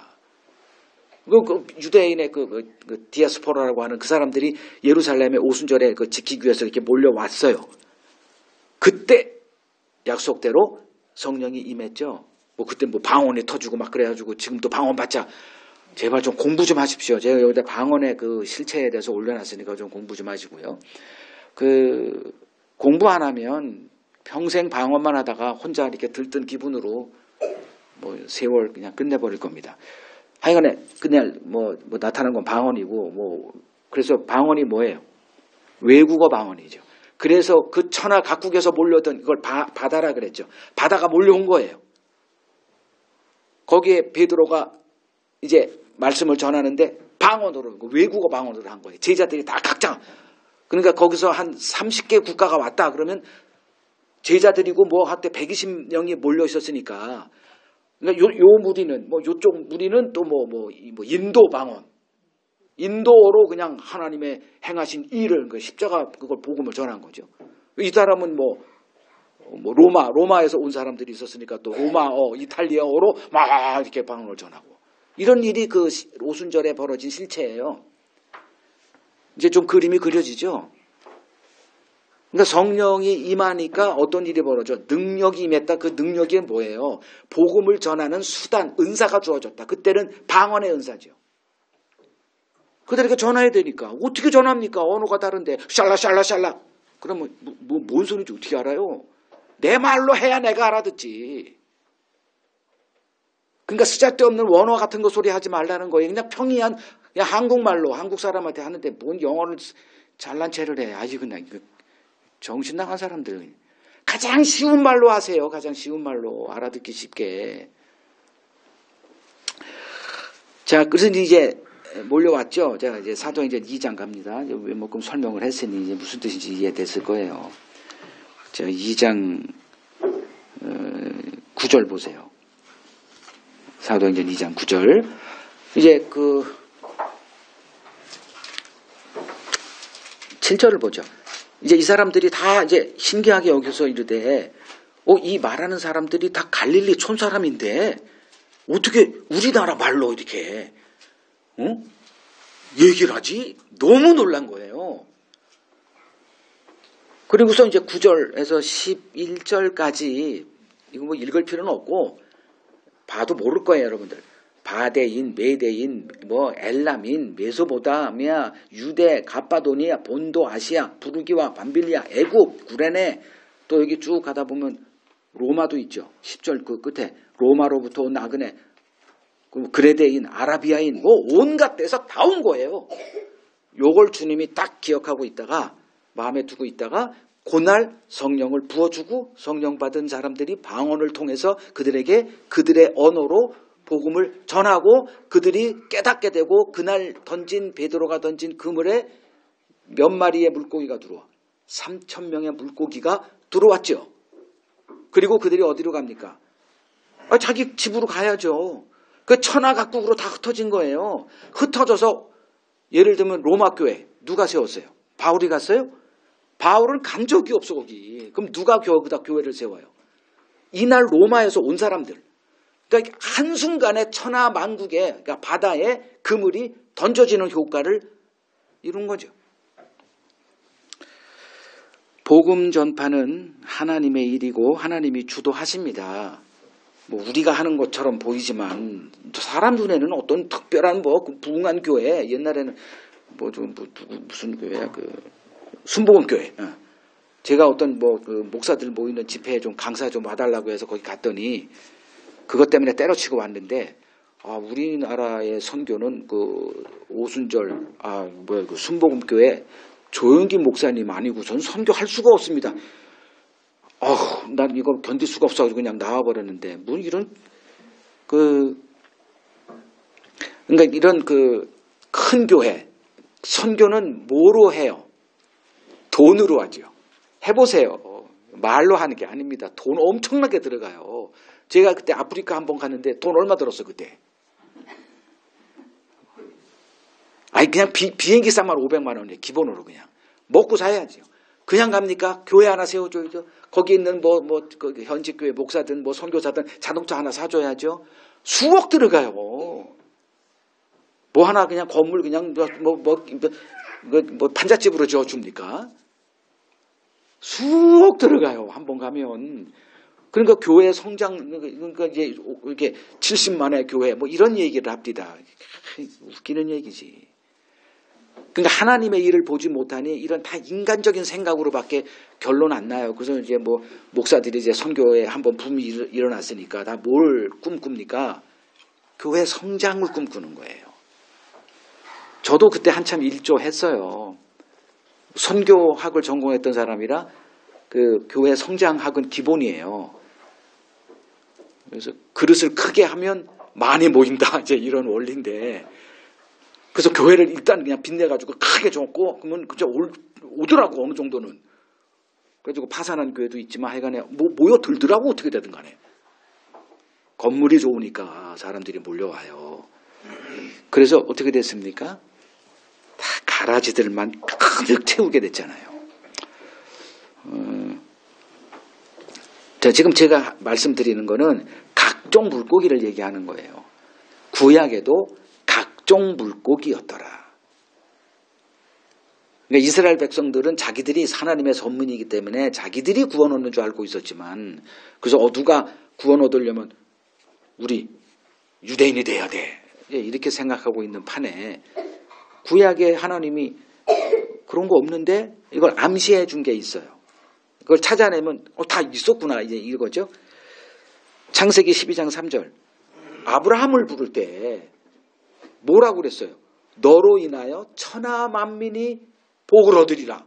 그 유대인의 그 디아스포라라고 하는 그 사람들이 예루살렘의 오순절에 그 지키기 위해서 이렇게 몰려왔어요. 그때 약속대로 성령이 임했죠. 뭐 그때 뭐 방언이 터지고 막 그래가지고 지금도 방언 받자. 제발 좀 공부 좀 하십시오. 제가 여기다 방언의 그 실체에 대해서 올려놨으니까 좀 공부 좀 하시고요. 그 공부 안 하면 평생 방언만 하다가 혼자 이렇게 들뜬 기분으로 뭐 세월 그냥 끝내버릴 겁니다. 하여간에 그냥 뭐 나타난 건 방언이고 뭐 그래서 방언이 뭐예요? 외국어 방언이죠. 그래서 그 천하 각국에서 몰려든 이걸 바다라 그랬죠. 바다가 몰려온 거예요. 거기에 베드로가 이제 말씀을 전하는데 방언으로, 외국어 방언으로 한 거예요. 제자들이 다 각자. 그러니까 거기서 한 30개 국가가 왔다 그러면 제자들이고 뭐 한때 120명이 몰려 있었으니까. 그러니까 요 무리는, 뭐 요쪽 무리는 또 뭐 인도 방언. 인도어로 그냥 하나님의 행하신 일을, 그 십자가 그걸 복음을 전한 거죠. 이 사람은 뭐 로마에서 온 사람들이 있었으니까 또 로마어, 이탈리아어로 막 이렇게 방언을 전하고. 이런 일이 그 오순절에 벌어진 실체예요. 이제 좀 그림이 그려지죠. 그러니까 성령이 임하니까 어떤 일이 벌어져? 능력이 임했다. 그 능력이 뭐예요? 복음을 전하는 수단, 은사가 주어졌다. 그때는 방언의 은사죠. 그들에게 전화해야 되니까. 어떻게 전합니까? 언어가 다른데. 샬라. 그러면 뭔 소리인지 어떻게 알아요? 내 말로 해야 내가 알아듣지. 그러니까 쓰잘데없는 원어 같은 거 소리 하지 말라는 거예요. 그냥 평이한 그냥 한국말로 한국 사람한테 하는데 뭔 영어를 잘난 체를 해. 아주 그냥 정신 나간 사람들. 가장 쉬운 말로 하세요. 가장 쉬운 말로 알아듣기 쉽게. 자, 그래서 이제 몰려왔죠. 제가 이제 사도행전 2장 갑니다. 외모금 설명을 했으니 이제 무슨 뜻인지 이해됐을 거예요. 제가 2장 9절 보세요. 사도행전 2장 9절. 이제 7절을 보죠. 이제 이 사람들이 다 이제 신기하게 여기서 이르되, 이 말하는 사람들이 다 갈릴리 촌 사람인데 어떻게 우리나라 말로 이렇게 얘기를 하지? 너무 놀란 거예요. 그리고서 이제 9절에서 11절까지 이거 뭐 읽을 필요는 없고 봐도 모를 거예요, 여러분들. 바데인, 메데인, 뭐 엘람인, 메소포타미아, 유대, 갑바도니아, 본도, 아시아, 부르기와 밤빌리아, 애굽, 구레네, 또 여기 쭉 가다 보면 로마도 있죠. 10절 그 끝에 로마로부터 온 나그네, 그레데인, 아라비아인, 뭐 온갖 데서 다 온 거예요. 요걸 주님이 딱 기억하고 있다가 마음에 두고 있다가 그날 성령을 부어주고 성령 받은 사람들이 방언을 통해서 그들에게 그들의 언어로 복음을 전하고 그들이 깨닫게 되고 그날 베드로가 던진 그물에 몇 마리의 물고기가 들어와? 3,000명의 물고기가 들어왔죠. 그리고 그들이 어디로 갑니까? 자기 집으로 가야죠. 그 천하 각국으로 다 흩어진 거예요. 흩어져서 예를 들면 로마 교회 누가 세웠어요? 바울이 갔어요? 바울은 간 적이 없어 거기. 그럼 누가 거기다 교회를 세워요? 이날 로마에서 온 사람들. 그러니까 한순간에 천하 만국에, 그러니까 바다에 그물이 던져지는 효과를 이룬 거죠. 복음 전파는 하나님의 일이고 하나님이 주도하십니다. 뭐 우리가 하는 것처럼 보이지만 사람 눈에는 어떤 특별한 부흥한 교회, 옛날에는 무슨 교회야, 순복음 교회. 제가 어떤 목사들 모이는 집회에 좀 강사 좀 와달라고 해서 거기 갔더니 그것 때문에 때려치고 왔는데, 우리나라의 선교는 오순절, 순복음 교회 조영기 목사님 아니고선 선교할 수가 없습니다. 난 이걸 견딜 수가 없어가지고 그냥 나와버렸는데, 이런, 그러니까 이런 큰 교회, 선교는 뭐로 해요? 돈으로 하죠. 해보세요. 말로 하는 게 아닙니다. 돈 엄청나게 들어가요. 제가 그때 아프리카 한번 갔는데 돈 얼마 들었어, 그때? 그냥 비행기 값만 500만 원이에요. 기본으로 그냥. 먹고 사야죠. 그냥 갑니까? 교회 하나 세워줘야죠. 거기 있는 현직 교회 목사든 선교사든 자동차 하나 사줘야죠. 수억 들어가요. 하나 그냥 건물 그냥 판잣집으로 지어줍니까? 수억 들어가요. 한번 가면. 그러니까 교회 성장, 그러니까 이제 이렇게 70만의 교회 이런 얘기를 합디다. 웃기는 얘기지. 그러니까 하나님의 일을 보지 못하니 이런 다 인간적인 생각으로밖에 결론 안 나요. 그래서 이제 목사들이 이제 선교에 한번 붐이 일어났으니까 다 뭘 꿈꿉니까? 교회 성장을 꿈꾸는 거예요. 저도 그때 한참 일조했어요. 선교학을 전공했던 사람이라 그 교회 성장학은 기본이에요. 그래서 그릇을 크게 하면 많이 모인다. 이제 이런 원리인데. 그래서 교회를 일단 그냥 빚내가지고 크게 줬고, 그러면 그저 오더라고, 어느 정도는. 그래가지고 파산한 교회도 있지만 하여간에 모여들더라고, 어떻게 되든 간에. 건물이 좋으니까 사람들이 몰려와요. 그래서 어떻게 됐습니까? 다 가라지들만 가득 채우게 됐잖아요. 지금 제가 말씀드리는 거는 각종 물고기를 얘기하는 거예요. 구약에도 각종 물고기였더라. 그러니까 이스라엘 백성들은 자기들이 하나님의 선민이기 때문에 자기들이 구원 얻는 줄 알고 있었지만, 그래서 누가 구원 얻으려면 우리 유대인이 돼야 돼, 이렇게 생각하고 있는 판에 구약에 하나님이 그런 거 없는데 이걸 암시해 준 게 있어요. 그걸 찾아내면 다 있었구나, 이제 이거죠. 창세기 12장 3절. 아브라함을 부를 때 뭐라고 그랬어요? 너로 인하여 천하 만민이 복을 얻으리라.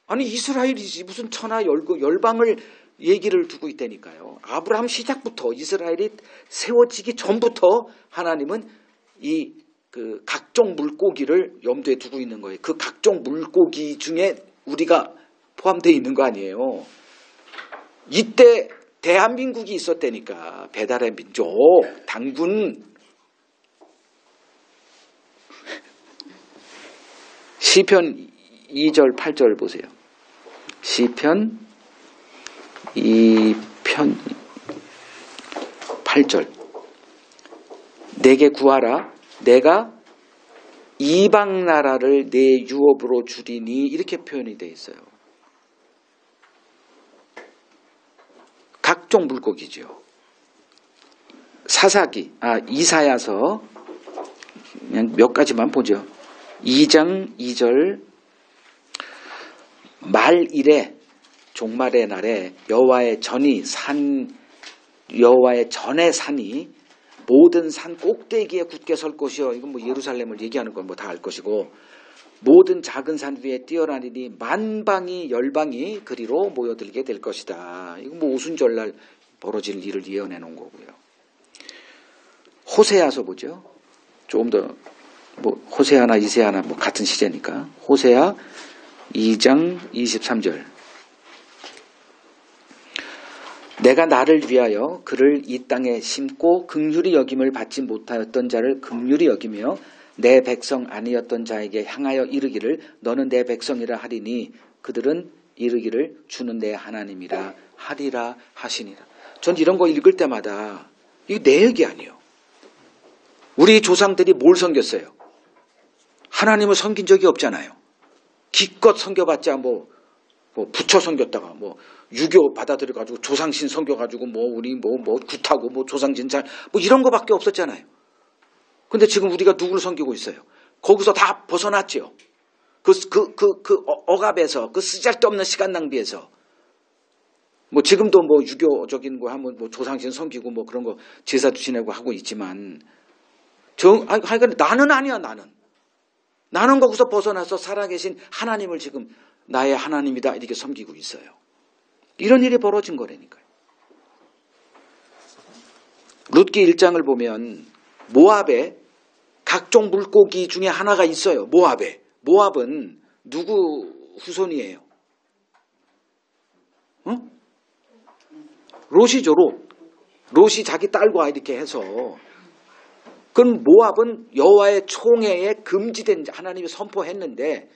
아니 이스라엘이지 무슨 천하 열방을 얘기를 두고 있다니까요. 아브라함 시작부터 이스라엘이 세워지기 전부터 하나님은 이 그 각종 물고기를 염두에 두고 있는 거예요. 그 각종 물고기 중에 우리가 포함되어 있는 거 아니에요. 이때 대한민국이 있었다니까. 배달의 민족, 당군. 시편 2절 8절 보세요. 시편 2편 8절. 내게 구하라. 내가 이방 나라를 내 유업으로 주리니, 이렇게 표현이 되어 있어요. 각종 물고기죠. 이사야서 그냥 몇 가지만 보죠. 2장 2절. 말일에, 종말의 날에 여호와의 전의 산이 모든 산 꼭대기에 굳게 설 것이요. 이건 뭐 예루살렘을 얘기하는 건 뭐 다 알 것이고, 모든 작은 산 위에 뛰어나니니 만방이 열방이 그리로 모여들게 될 것이다. 이건 뭐 오순절날 벌어질 일을 예언해 놓은 거고요. 호세아서 보죠. 조금 더 뭐 호세아나 이세아나 뭐 같은 시제니까. 호세아 2장 23절. 내가 나를 위하여 그를 이 땅에 심고 긍휼히 여김을 받지 못하였던 자를 긍휼히 여기며 내 백성 아니었던 자에게 향하여 이르기를 너는 내 백성이라 하리니 그들은 이르기를 주는 내 하나님이라 하리라 하시니라. 전 이런 거 읽을 때마다 이게 내 얘기 아니에요. 우리 조상들이 뭘 섬겼어요? 하나님을 섬긴 적이 없잖아요. 기껏 섬겨봤자 뭐 부처 섬겼다가 뭐 유교 받아들여가지고 조상신 섬겨가지고 우리 굿하고 조상신 잘 이런 거밖에 없었잖아요. 근데 지금 우리가 누구를 섬기고 있어요? 거기서 다 벗어났죠. 그 억압에서, 그 쓰잘데없는 시간 낭비에서. 지금도 유교적인 거 하면 조상신 섬기고 그런 거 제사도 지내고 하고 있지만, 하여간 나는 아니야, 나는 거기서 벗어나서 살아계신 하나님을 지금 나의 하나님이다 이렇게 섬기고 있어요. 이런 일이 벌어진 거라니까요. 룻기 1장을 보면 모압에 각종 물고기 중에 하나가 있어요. 모압은 누구 후손이에요? 롯이죠. 롯이 자기 딸과 이렇게 해서. 그럼 모압은 여호와의 총회에 금지된, 하나님이 선포했는데,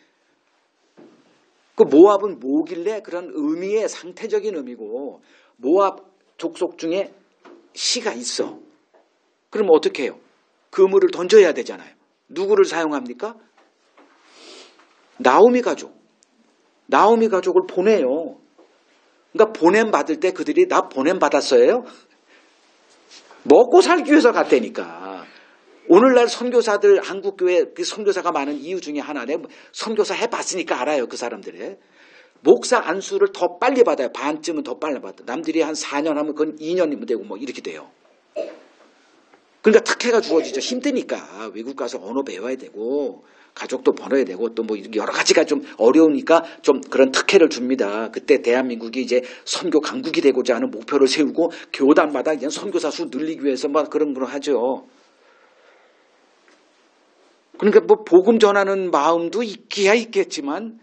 그 모압은 뭐길래 그런 의미의 상태적인 의미고, 모압 족속 중에 씨가 있어. 그럼 어떻게 해요? 그물을 던져야 되잖아요. 누구를 사용합니까? 나오미 가족을 보내요. 그러니까 보냄받을 때 그들이 나 보냄받았어요? 먹고 살기 위해서 갔다니까. 오늘날 선교사들, 한국교회 그 선교사가 많은 이유 중에 하나네. 선교사 해봤으니까 알아요, 그 사람들의. 목사 안수를 더 빨리 받아요. 반쯤은 더 빨리 받아요. 남들이 한 4년 하면 그건 2년이면 되고 이렇게 돼요. 그러니까 특혜가 주어지죠. 힘드니까 외국 가서 언어 배워야 되고 가족도 벌어야 되고 또 뭐 여러 가지가 좀 어려우니까 좀 그런 특혜를 줍니다. 그때 대한민국이 이제 선교 강국이 되고자 하는 목표를 세우고 교단마다 그냥 선교사 수 늘리기 위해서 막 그런 걸 하죠. 그러니까 뭐 복음 전하는 마음도 있기야 있겠지만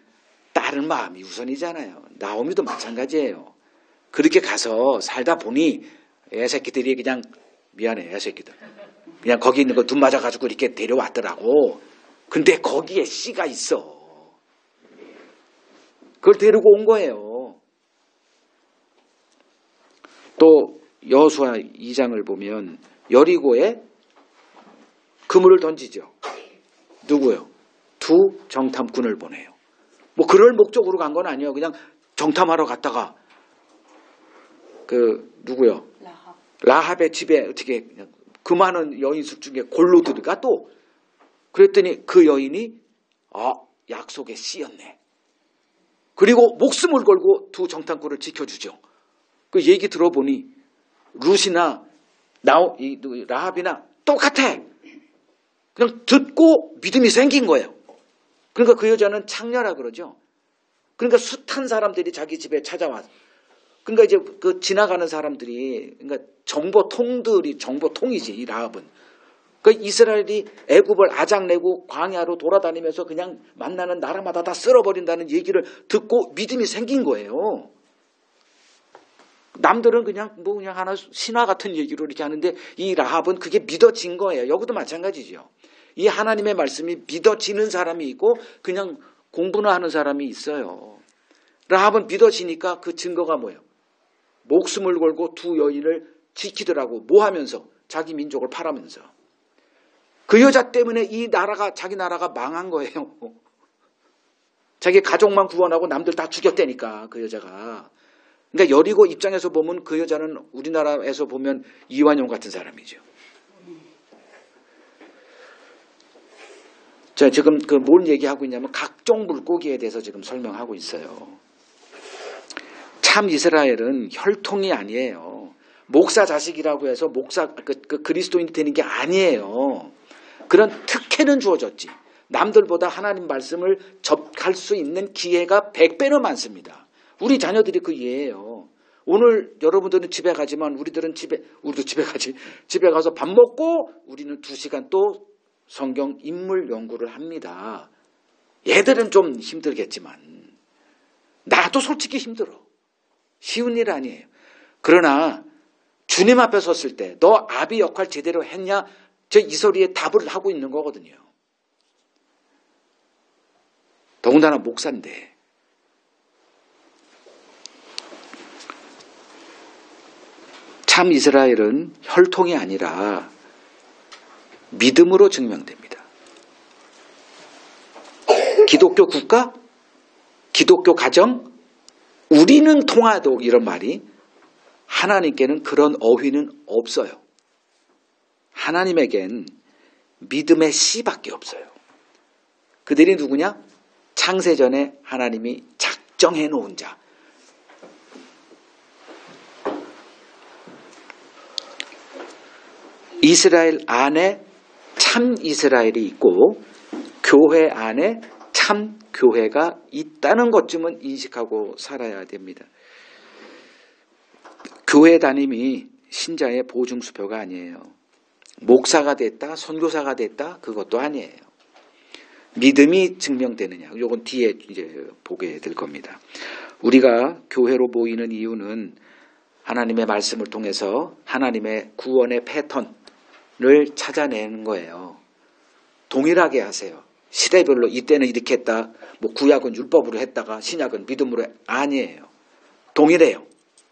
다른 마음이 우선이잖아요. 나오미도 마찬가지예요. 그렇게 가서 살다 보니 애새끼들이 그냥 미안해 애새끼들 그냥 거기 있는 거 눈 맞아가지고 이렇게 데려왔더라고. 근데 거기에 씨가 있어. 그걸 데리고 온 거예요. 또 여호수아 2장을 보면 여리고에 그물을 던지죠. 누구요? 두 정탐꾼을 보내요. 뭐 그럴 목적으로 간 건 아니에요. 그냥 정탐하러 갔다가 그 누구요? 라합의 집에 어떻게 그 많은 여인수 중에 골로 들어가 또 그랬더니 그 여인이 약속의 씨였네. 그리고 목숨을 걸고 두 정탐꾼을 지켜주죠. 그 얘기 들어보니 룻이나 라합이나 똑같아. 그냥 듣고 믿음이 생긴 거예요. 그러니까 그 여자는 창녀라 그러죠. 그러니까 숱한 사람들이 자기 집에 찾아와. 그러니까 이제 그 지나가는 사람들이 그러니까 정보통이지 이 라합은. 그 이스라엘이 애굽을 아작내고 광야로 돌아다니면서 그냥 만나는 나라마다 다 쓸어버린다는 얘기를 듣고 믿음이 생긴 거예요. 남들은 그냥 하나 신화 같은 얘기로 이렇게 하는데 이 라합은 그게 믿어진 거예요. 여기도 마찬가지죠. 이 하나님의 말씀이 믿어지는 사람이 있고 그냥 공부나 하는 사람이 있어요. 라합은 믿어지니까 그 증거가 뭐예요? 목숨을 걸고 두 여인을 지키더라고. 뭐 하면서? 자기 민족을 팔아면서. 그 여자 때문에 자기 나라가 망한 거예요. 자기 가족만 구원하고 남들 다 죽였다니까 그 여자가. 그러니까 여리고 입장에서 보면 그 여자는 우리나라에서 보면 이완용 같은 사람이죠. 자, 지금 뭘 얘기하고 있냐면 각종 물고기에 대해서 지금 설명하고 있어요. 참 이스라엘은 혈통이 아니에요. 목사 자식이라고 해서 그리스도인이 되는 게 아니에요. 그런 특혜는 주어졌지. 남들보다 하나님 말씀을 접할 수 있는 기회가 100배는 많습니다. 우리 자녀들이 그 예예요. 오늘 여러분들은 집에 가지만 우리도 집에 가지. 집에 가서 밥 먹고 우리는 2시간 또 성경 인물 연구를 합니다. 얘들은 좀 힘들겠지만 나도 솔직히 힘들어. 쉬운 일 아니에요. 그러나 주님 앞에 섰을 때 너 아비 역할 제대로 했냐? 저 이소리에 답을 하고 있는 거거든요. 더군다나 목사인데. 참 이스라엘은 혈통이 아니라 믿음으로 증명됩니다. 기독교 국가, 기독교 가정, 우리는 통하도 이런 말이 하나님께는 그런 어휘는 없어요. 하나님에겐 믿음의 씨밖에 없어요. 그들이 누구냐? 창세전에 하나님이 작정해 놓은 자. 이스라엘 안에 참 이스라엘이 있고 교회 안에 참 교회가 있다는 것쯤은 인식하고 살아야 됩니다. 교회 다님이 신자의 보증수표가 아니에요. 목사가 됐다, 선교사가 됐다, 그것도 아니에요. 믿음이 증명되느냐, 이건 뒤에 이제 보게 될 겁니다. 우리가 교회로 모이는 이유는 하나님의 말씀을 통해서 하나님의 구원의 패턴을 찾아내는 거예요. 동일하게 하세요. 시대별로 이때는 이렇게 했다, 뭐 구약은 율법으로 했다가 신약은 믿음으로 아니에요. 동일해요.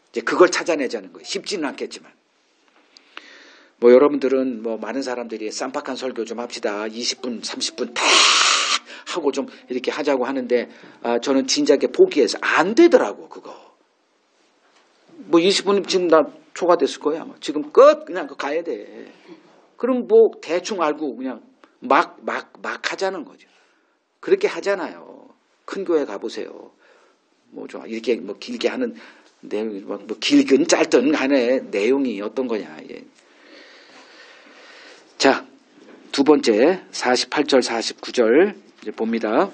이제 그걸 찾아내자는 거예요. 쉽지는 않겠지만. 뭐 여러분들은 뭐 많은 사람들이 쌈박한 설교 좀 합시다. 20분, 30분 다 하고 좀 이렇게 하자고 하는데 저는 진작에 포기해서 안 되더라고 그거. 뭐 20분 지금 나 초과됐을 거야. 아마. 지금 끝 그냥 가야 돼. 그럼 뭐 대충 알고 그냥 막 하자는 거죠. 그렇게 하잖아요. 큰 교회 가보세요. 뭐 좀 이렇게 뭐 길게 하는 내용이 뭐 길든 짧든 간에 내용이 어떤 거냐. 예. 자, 두 번째 48절 49절 이제 봅니다.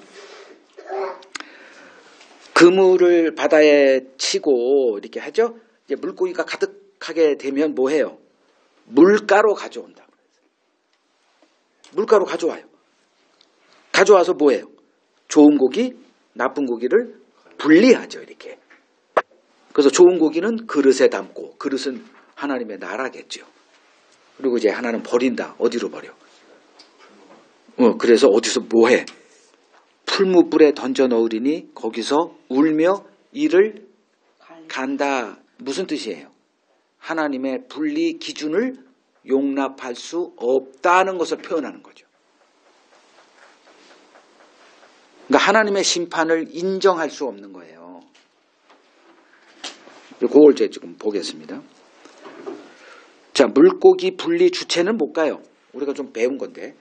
그물을 바다에 치고 이렇게 하죠. 이제 물고기가 가득하게 되면 뭐 해요? 물가로 가져온다. 물가로 가져와요. 가져와서 뭐 해요? 좋은 고기, 나쁜 고기를 분리하죠. 이렇게. 그래서 좋은 고기는 그릇에 담고, 그릇은 하나님의 나라겠죠. 그리고 이제 하나는 버린다. 어디로 버려? 그래서 어디서 뭐 해? 풀무불에 던져 넣으리니 거기서 울며 이를 간다. 무슨 뜻이에요? 하나님의 분리 기준을 용납할 수 없다는 것을 표현하는 거죠. 그러니까 하나님의 심판을 인정할 수 없는 거예요. 그걸 이제 지금 보겠습니다. 자, 물고기 분리 주체는 뭘까요? 우리가 좀 배운 건데,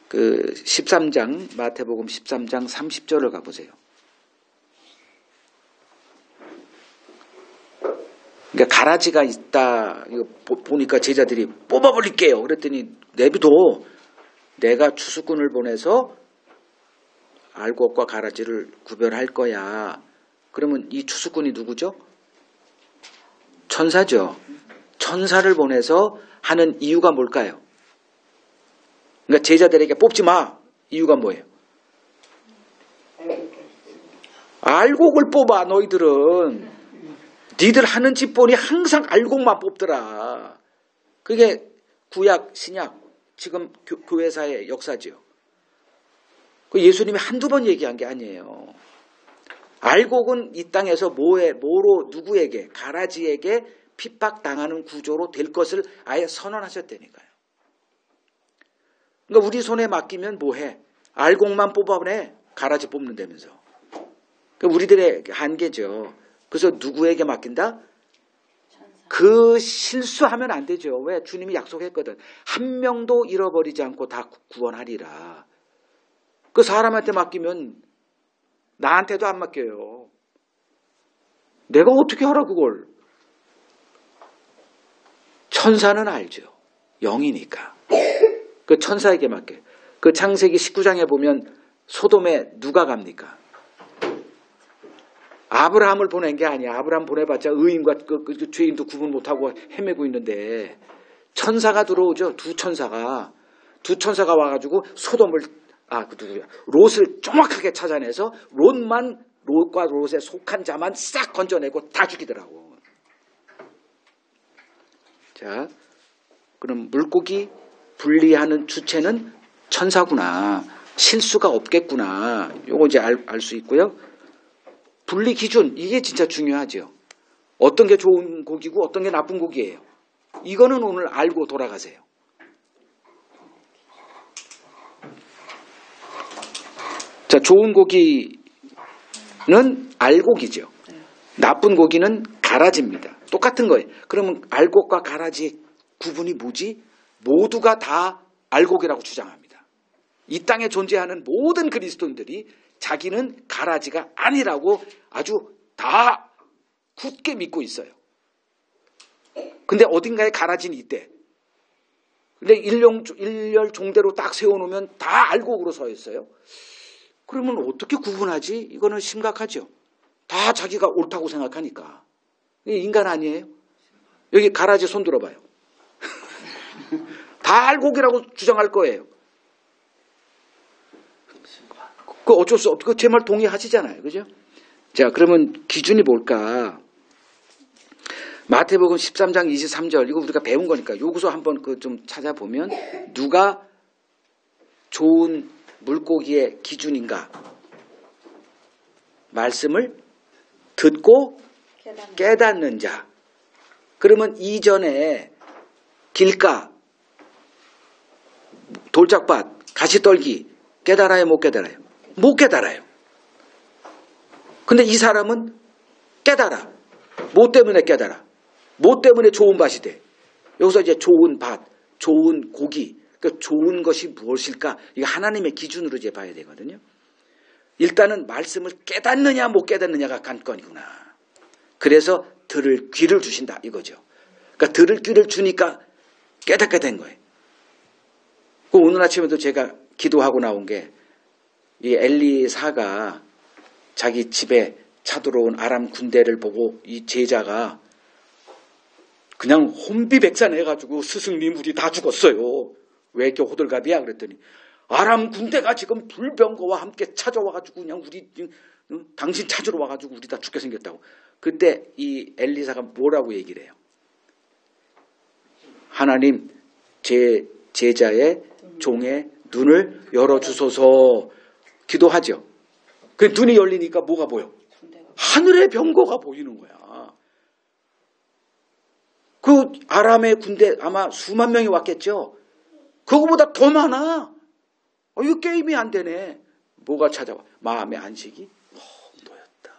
13장, 마태복음 13장 30절을 가보세요. 그러니까 가라지가 있다. 이거 보니까 제자들이 뽑아버릴게요. 그랬더니 내비둬. 내가 추수꾼을 보내서 알곡과 가라지를 구별할 거야. 그러면 이 추수꾼이 누구죠? 천사죠. 천사를 보내서 하는 이유가 뭘까요? 그러니까 제자들에게 뽑지 마. 이유가 뭐예요? 알곡을 뽑아. 너희들은. 니들 하는 짓 보니 항상 알곡만 뽑더라. 그게 구약, 신약, 지금 교회사의 역사지요. 그 예수님이 한두 번 얘기한 게 아니에요. 알곡은 이 땅에서 뭐로 누구에게, 가라지에게 핍박당하는 구조로 될 것을 아예 선언하셨다니까요. 그러니까 우리 손에 맡기면 뭐해? 알곡만 뽑아내. 가라지 뽑는다면서. 그러니까 우리들의 한계죠. 그래서 누구에게 맡긴다? 그 실수하면 안 되죠. 왜? 주님이 약속했거든. 한 명도 잃어버리지 않고 다 구원하리라. 그 사람한테 맡기면 나한테도 안 맡겨요. 내가 어떻게 하라 그걸. 천사는 알죠. 영이니까. 그 천사에게 맡겨요. 그 창세기 19장에 보면 소돔에 누가 갑니까? 아브라함을 보낸 게 아니야. 아브라함 보내봤자 의인과 그 죄인도 구분 못하고 헤매고 있는데 천사가 들어오죠. 두 천사가 와가지고 소돔을 롯을 정확하게 찾아내서 롯과 롯에 속한 자만 싹 건져내고 다 죽이더라고. 자, 그럼 물고기 분리하는 주체는 천사구나. 실수가 없겠구나. 요거 이제 알 수 있고요. 분리 기준, 이게 진짜 중요하죠. 어떤 게 좋은 고기고 어떤 게 나쁜 고기예요. 이거는 오늘 알고 돌아가세요. 자, 좋은 고기는 알곡이죠. 나쁜 고기는 가라지입니다. 똑같은 거예요. 그러면 알곡과 가라지 구분이 뭐지? 모두가 다 알곡이라고 주장합니다. 이 땅에 존재하는 모든 그리스도인들이 자기는 가라지가 아니라고 아주 다 굳게 믿고 있어요. 근데 어딘가에 가라지는 있대. 근데 일렬 종대로 딱 세워놓으면 다 알곡으로 서 있어요. 그러면 어떻게 구분하지? 이거는 심각하죠. 다 자기가 옳다고 생각하니까. 인간 아니에요? 여기 가라지 손 들어봐요. 다 알곡이라고 주장할 거예요. 그 어쩔 수 없고 제 말 동의하시잖아요. 그죠? 자, 그러면 기준이 뭘까? 마태복음 13장 23절 이거 우리가 배운 거니까 여기서 한번 좀 찾아보면 누가 좋은 물고기의 기준인가? 말씀을 듣고 깨닫는 자. 그러면 이전에 길가, 돌짝밭, 가시떨기 깨달아요? 못 깨달아요? 못 깨달아요. 근데 이 사람은 깨달아. 뭐 때문에 깨달아? 뭐 때문에 좋은 밭이 돼? 여기서 이제 좋은 밭, 좋은 고기, 그러니까 좋은 것이 무엇일까? 이거 하나님의 기준으로 이제 봐야 되거든요. 일단은 말씀을 깨닫느냐 못 깨닫느냐가 관건이구나. 그래서 들을 귀를 주신다 이거죠. 그러니까 들을 귀를 주니까 깨닫게 된 거예요. 오늘 아침에도 제가 기도하고 나온 게 이 엘리사가 자기 집에 차들어온 아람 군대를 보고 이 제자가 그냥 혼비백산해가지고 스승님 우리 다 죽었어요. 왜 이렇게 호들갑이야? 그랬더니 아람 군대가 지금 불병거와 함께 찾아와가지고 그냥 우리 당신 찾으러 와가지고 우리 다 죽게 생겼다고. 그때 이 엘리사가 뭐라고 얘기를 해요? 하나님 제 제자의 종의 눈을 열어주소서 기도하죠. 그 눈이 열리니까 뭐가 보여? 하늘의 병거가 보이는 거야. 그 아람의 군대 아마 수만 명이 왔겠죠. 그거보다 더 많아. 이거 게임이 안 되네. 뭐가 찾아와? 마음의 안식이 너였다.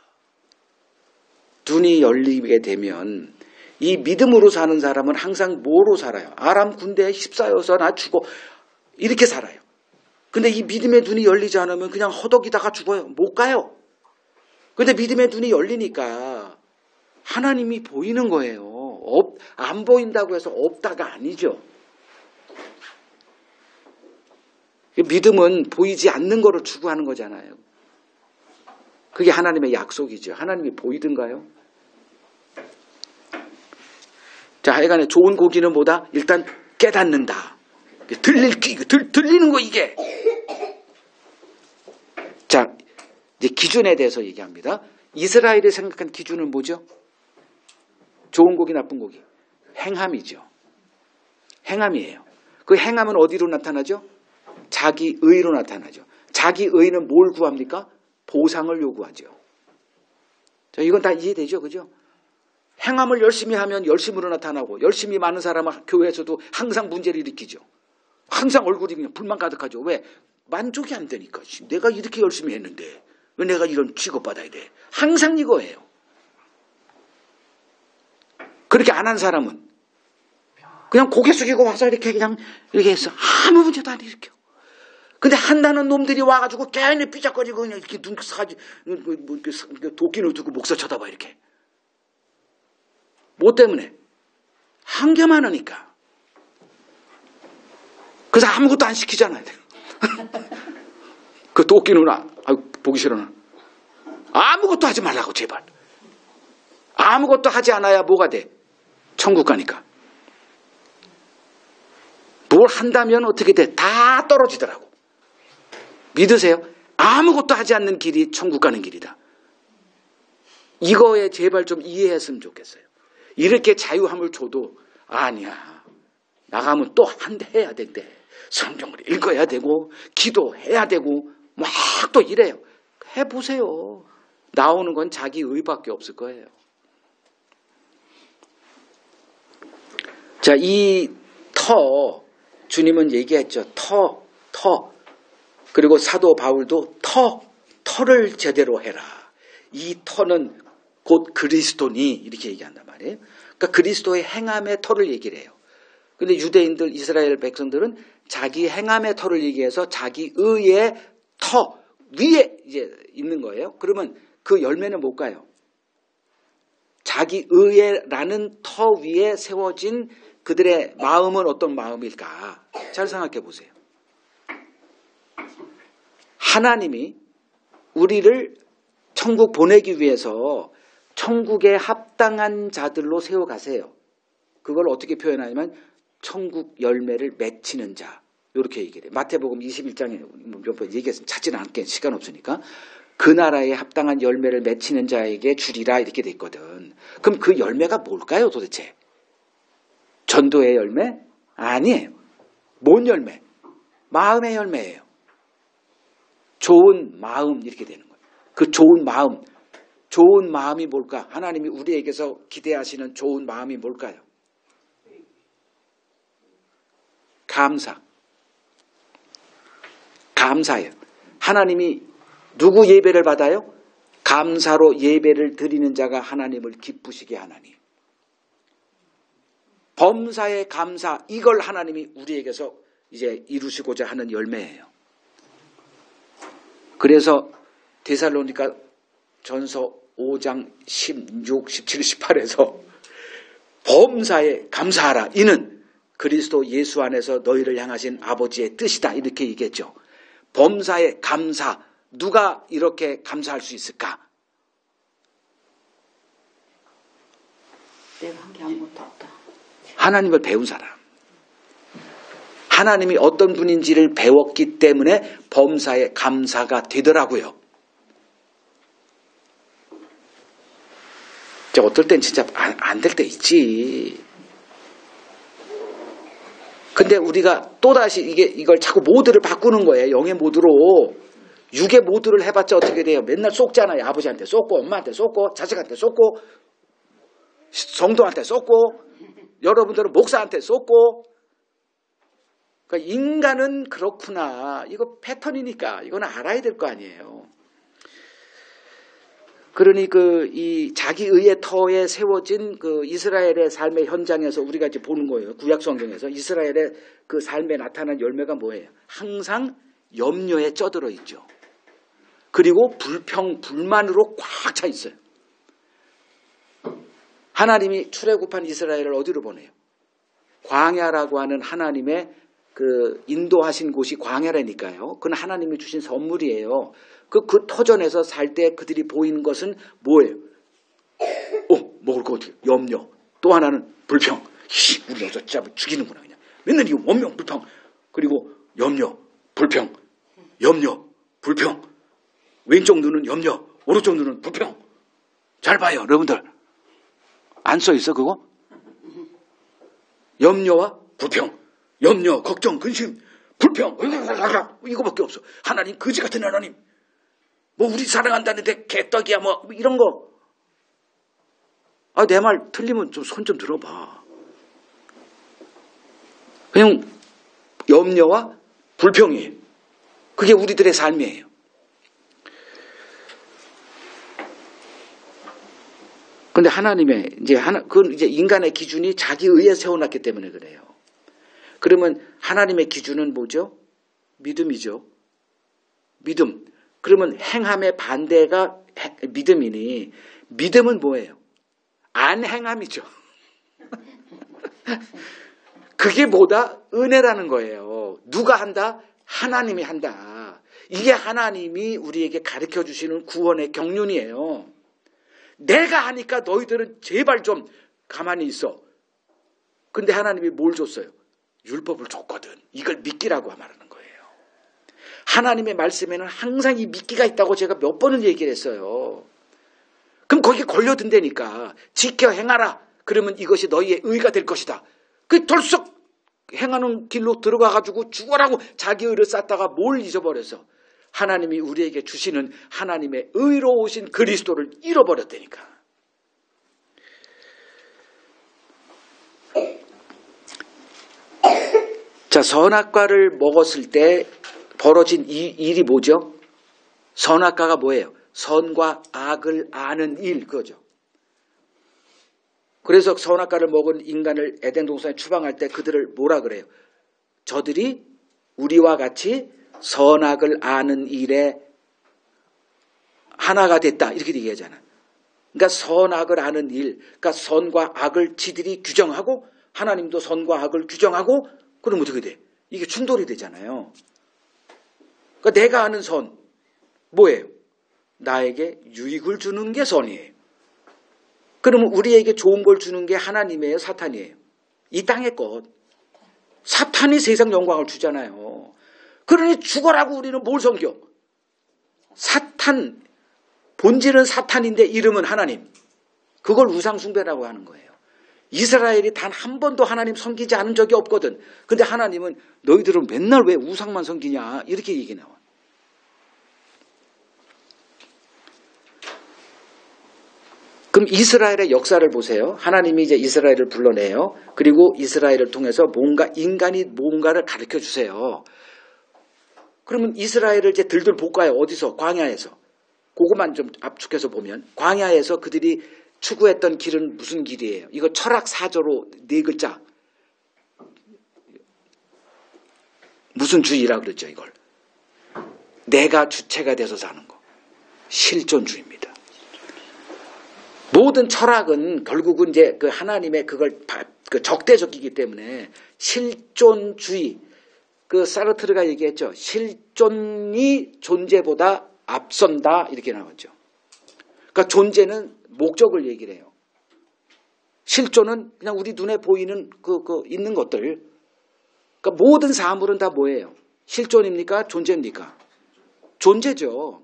눈이 열리게 되면 이 믿음으로 사는 사람은 항상 뭐로 살아요? 아람 군대에 휩싸여서 나 죽어. 이렇게 살아요. 근데 이 믿음의 눈이 열리지 않으면 그냥 허덕이다가 죽어요. 못 가요. 근데 믿음의 눈이 열리니까 하나님이 보이는 거예요. 안 보인다고 해서 없다가 아니죠. 믿음은 보이지 않는 거를 추구하는 거잖아요. 그게 하나님의 약속이죠. 하나님이 보이든가요? 자, 하여간에 좋은 고기는 뭐다? 일단 깨닫는다. 들리는 거 이게. 자, 이제 기준에 대해서 얘기합니다. 이스라엘이 생각한 기준은 뭐죠? 좋은 고기, 나쁜 고기. 행함이죠. 행함이에요. 그 행함은 어디로 나타나죠? 자기 의로 나타나죠. 자기 의는 뭘 구합니까? 보상을 요구하죠. 자, 이건 다 이해되죠? 그죠? 행함을 열심히 하면 열심으로 나타나고 열심히 많은 사람은 교회에서도 항상 문제를 일으키죠. 항상 얼굴이 그냥 불만 가득하죠. 왜? 만족이 안 되니까. 내가 이렇게 열심히 했는데 왜 내가 이런 취급받아야 돼? 항상 이거예요. 그렇게 안 한 사람은 그냥 고개 숙이고 와서 이렇게 그냥 이렇게 했어. 아무 문제도 안 일으켜. 근데 한다는 놈들이 와가지고 괜히 삐작거리고 그냥 이렇게 눈 사가지고 도끼를 두고 목서 쳐다봐 이렇게. 뭐 때문에? 한 개 많으니까. 그래서 아무것도 안 시키잖아요. 그 도끼는 보기 싫어. 아무것도 하지 말라고 제발. 아무것도 하지 않아야 뭐가 돼? 천국 가니까. 뭘 한다면 어떻게 돼? 다 떨어지더라고. 믿으세요? 아무것도 하지 않는 길이 천국 가는 길이다. 이거에 제발 좀 이해했으면 좋겠어요. 이렇게 자유함을 줘도 아니야. 나가면 또 한 대 해야 된대. 성경을 읽어야 되고 기도해야 되고 막 또 이래요. 해보세요. 나오는 건 자기 의밖에 없을 거예요. 자, 이 터 주님은 얘기했죠. 터. 그리고 사도 바울도 터를 제대로 해라. 이 터는 곧 그리스도니 이렇게 얘기한단 말이에요. 그러니까 그리스도의 행함의 터를 얘기를 해요. 근데 유대인들, 이스라엘 백성들은 자기 행함의 터를 얘기해서 자기 의의 터 위에 이제 있는 거예요. 그러면 그 열매는 뭘까요? 자기 의라는 터 위에 세워진 그들의 마음은 어떤 마음일까? 잘 생각해 보세요. 하나님이 우리를 천국 보내기 위해서 천국에 합당한 자들로 세워가세요. 그걸 어떻게 표현하냐면 천국 열매를 맺히는 자. 이렇게 얘기를 해요. 마태복음 21장에 몇 번 얘기했으면 찾지는 않게 시간 없으니까. 그 나라에 합당한 열매를 맺히는 자에게 주리라 이렇게 돼 있거든. 그럼 그 열매가 뭘까요 도대체? 전도의 열매? 아니에요. 뭔 열매? 마음의 열매예요. 좋은 마음 이렇게 되는 거예요. 그 좋은 마음이 뭘까? 하나님이 우리에게서 기대하시는 좋은 마음이 뭘까요? 감사예요. 하나님이 누구 예배를 받아요? 감사로 예배를 드리는 자가 하나님을 기쁘시게 하나니. 범사의 감사, 이걸 하나님이 우리에게서 이제 이루시고자 하는 열매예요. 그래서 데살로니가 전서 5장 16, 17, 18에서 범사에 감사하라. 이는 그리스도 예수 안에서 너희를 향하신 아버지의 뜻이다. 이렇게 얘기했죠. 범사에 감사, 누가 이렇게 감사할 수 있을까? 내가 한 게 아무것도 없다. 하나님을 배운 사람. 하나님이 어떤 분인지를 배웠기 때문에 범사에 감사가 되더라고요. 어떨 땐 진짜 안 될 때 있지. 근데 우리가 또다시 이걸 자꾸 모드를 바꾸는 거예요. 영의 모드로. 육의 모드를 해봤자 어떻게 돼요? 맨날 쏟잖아요. 아버지한테 쏟고, 엄마한테 쏟고, 자식한테 쏟고, 성도한테 쏟고, 여러분들은 목사한테 쏟고. 그러니까 인간은 그렇구나. 이거 패턴이니까 이건 알아야 될 거 아니에요. 그러니 이 자기의의 터에 세워진 그 이스라엘의 삶의 현장에서 우리가 이제 보는 거예요. 구약 성경에서 이스라엘의 그 삶에 나타난 열매가 뭐예요? 항상 염려에 쪄들어 있죠. 그리고 불평, 불만으로 꽉 차 있어요. 하나님이 출애굽한 이스라엘을 어디로 보내요? 광야라고 하는 하나님의 그 인도하신 곳이 광야라니까요. 그건 하나님이 주신 선물이에요. 그 터전에서 살 때 그들이 보이는 것은 뭐예요? 먹을 거 어떻게? 염려. 또 하나는 불평. 우리 여자 진짜 죽이는구나 그냥. 맨날 이거 원명 불평. 그리고 염려, 불평, 염려, 불평. 왼쪽 눈은 염려, 오른쪽 눈은 불평. 잘 봐요, 여러분들. 안 써 있어 그거? 염려와 불평, 염려, 걱정, 근심, 불평. 이거밖에 없어. 하나님 거지 같은 하나님. 뭐 우리 사랑한다는데 개떡이야 뭐 이런 거. 내 말 틀리면 좀 손 좀 들어봐. 그냥 염려와 불평이에요. 그게 우리들의 삶이에요. 근데 하나님의 그건 이제 인간의 기준이 자기 의에 세워놨기 때문에 그래요. 그러면 하나님의 기준은 뭐죠? 믿음이죠. 믿음. 그러면 행함의 반대가 믿음이니 믿음은 뭐예요? 안 행함이죠. 그게 뭐다? 은혜라는 거예요. 누가 한다? 하나님이 한다. 이게 하나님이 우리에게 가르쳐 주시는 구원의 경륜이에요. 내가 하니까 너희들은 제발 좀 가만히 있어. 근데 하나님이 뭘 줬어요? 율법을 줬거든. 이걸 믿기라고 말하는 거예요. 하나님의 말씀에는 항상 이 믿기가 있다고 제가 몇 번을 얘기를 했어요. 그럼 거기에 걸려든다니까. 지켜 행하라. 그러면 이것이 너희의 의가 될 것이다. 그 덜썩 행하는 길로 들어가가지고 죽어라고 자기 의를 쌓다가 뭘 잊어버려서 하나님이 우리에게 주시는 하나님의 의로우신 그리스도를 잃어버렸다니까. 자, 선악과를 먹었을 때 벌어진 이 일이 뭐죠? 선악과가 뭐예요? 선과 악을 아는 일, 그거죠. 그래서 선악과를 먹은 인간을 에덴 동산에 추방할 때 그들을 뭐라 그래요? 저들이 우리와 같이 선악을 아는 일에 하나가 됐다. 이렇게 얘기하잖아. 그러니까 선악을 아는 일, 그러니까 선과 악을 지들이 규정하고 하나님도 선과 악을 규정하고 그럼 어떻게 돼? 이게 충돌이 되잖아요. 그러니까 내가 아는 선 뭐예요? 나에게 유익을 주는 게 선이에요. 그러면 우리에게 좋은 걸 주는 게 하나님이에요, 사탄이에요? 이 땅의 것. 사탄이 세상 영광을 주잖아요. 그러니 죽어라고 우리는 뭘 섬겨? 사탄, 본질은 사탄인데 이름은 하나님. 그걸 우상숭배라고 하는 거예요. 이스라엘이 단 한 번도 하나님 섬기지 않은 적이 없거든. 근데 하나님은 너희들은 맨날 왜 우상만 섬기냐 이렇게 얘기 나와. 그럼 이스라엘의 역사를 보세요. 하나님이 이제 이스라엘을 불러내요. 그리고 이스라엘을 통해서 인간이 뭔가를 가르쳐 주세요. 그러면 이스라엘을 이제 들들 볶아요. 어디서? 광야에서. 그것만 좀 압축해서 보면 광야에서 그들이 추구했던 길은 무슨 길이에요? 이거 철학 사조로 4글자. 무슨 주의라 그랬죠, 이걸? 내가 주체가 돼서 사는 거. 실존주의입니다. 모든 철학은 결국은 이제 그 하나님의 그걸 적대적이기 때문에 실존주의. 그 사르트르가 얘기했죠. 실존이 존재보다 앞선다 이렇게 나왔죠. 그러니까 존재는 목적을 얘기를 해요. 실존은 그냥 우리 눈에 보이는 있는 것들. 그러니까 모든 사물은 다 뭐예요? 실존입니까? 존재입니까? 존재죠.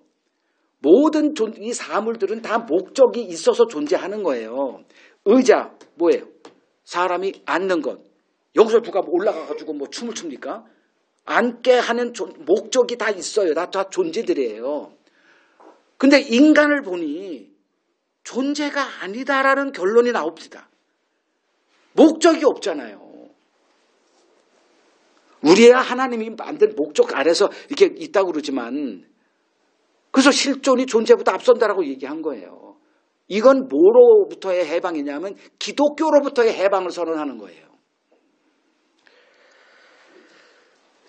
모든 이 사물들은 다 목적이 있어서 존재하는 거예요. 의자 뭐예요? 사람이 앉는 것. 여기서 누가 올라가가지고 뭐 춤을 춥니까? 앉게 하는 목적이 다 있어요. 다 존재들이에요. 근데 인간을 보니 존재가 아니다라는 결론이 나옵니다. 목적이 없잖아요. 우리야 하나님이 만든 목적 아래서 이렇게 있다고 그러지만 그래서 실존이 존재보다 앞선다라고 얘기한 거예요. 이건 뭐로부터의 해방이냐면 기독교로부터의 해방을 선언하는 거예요.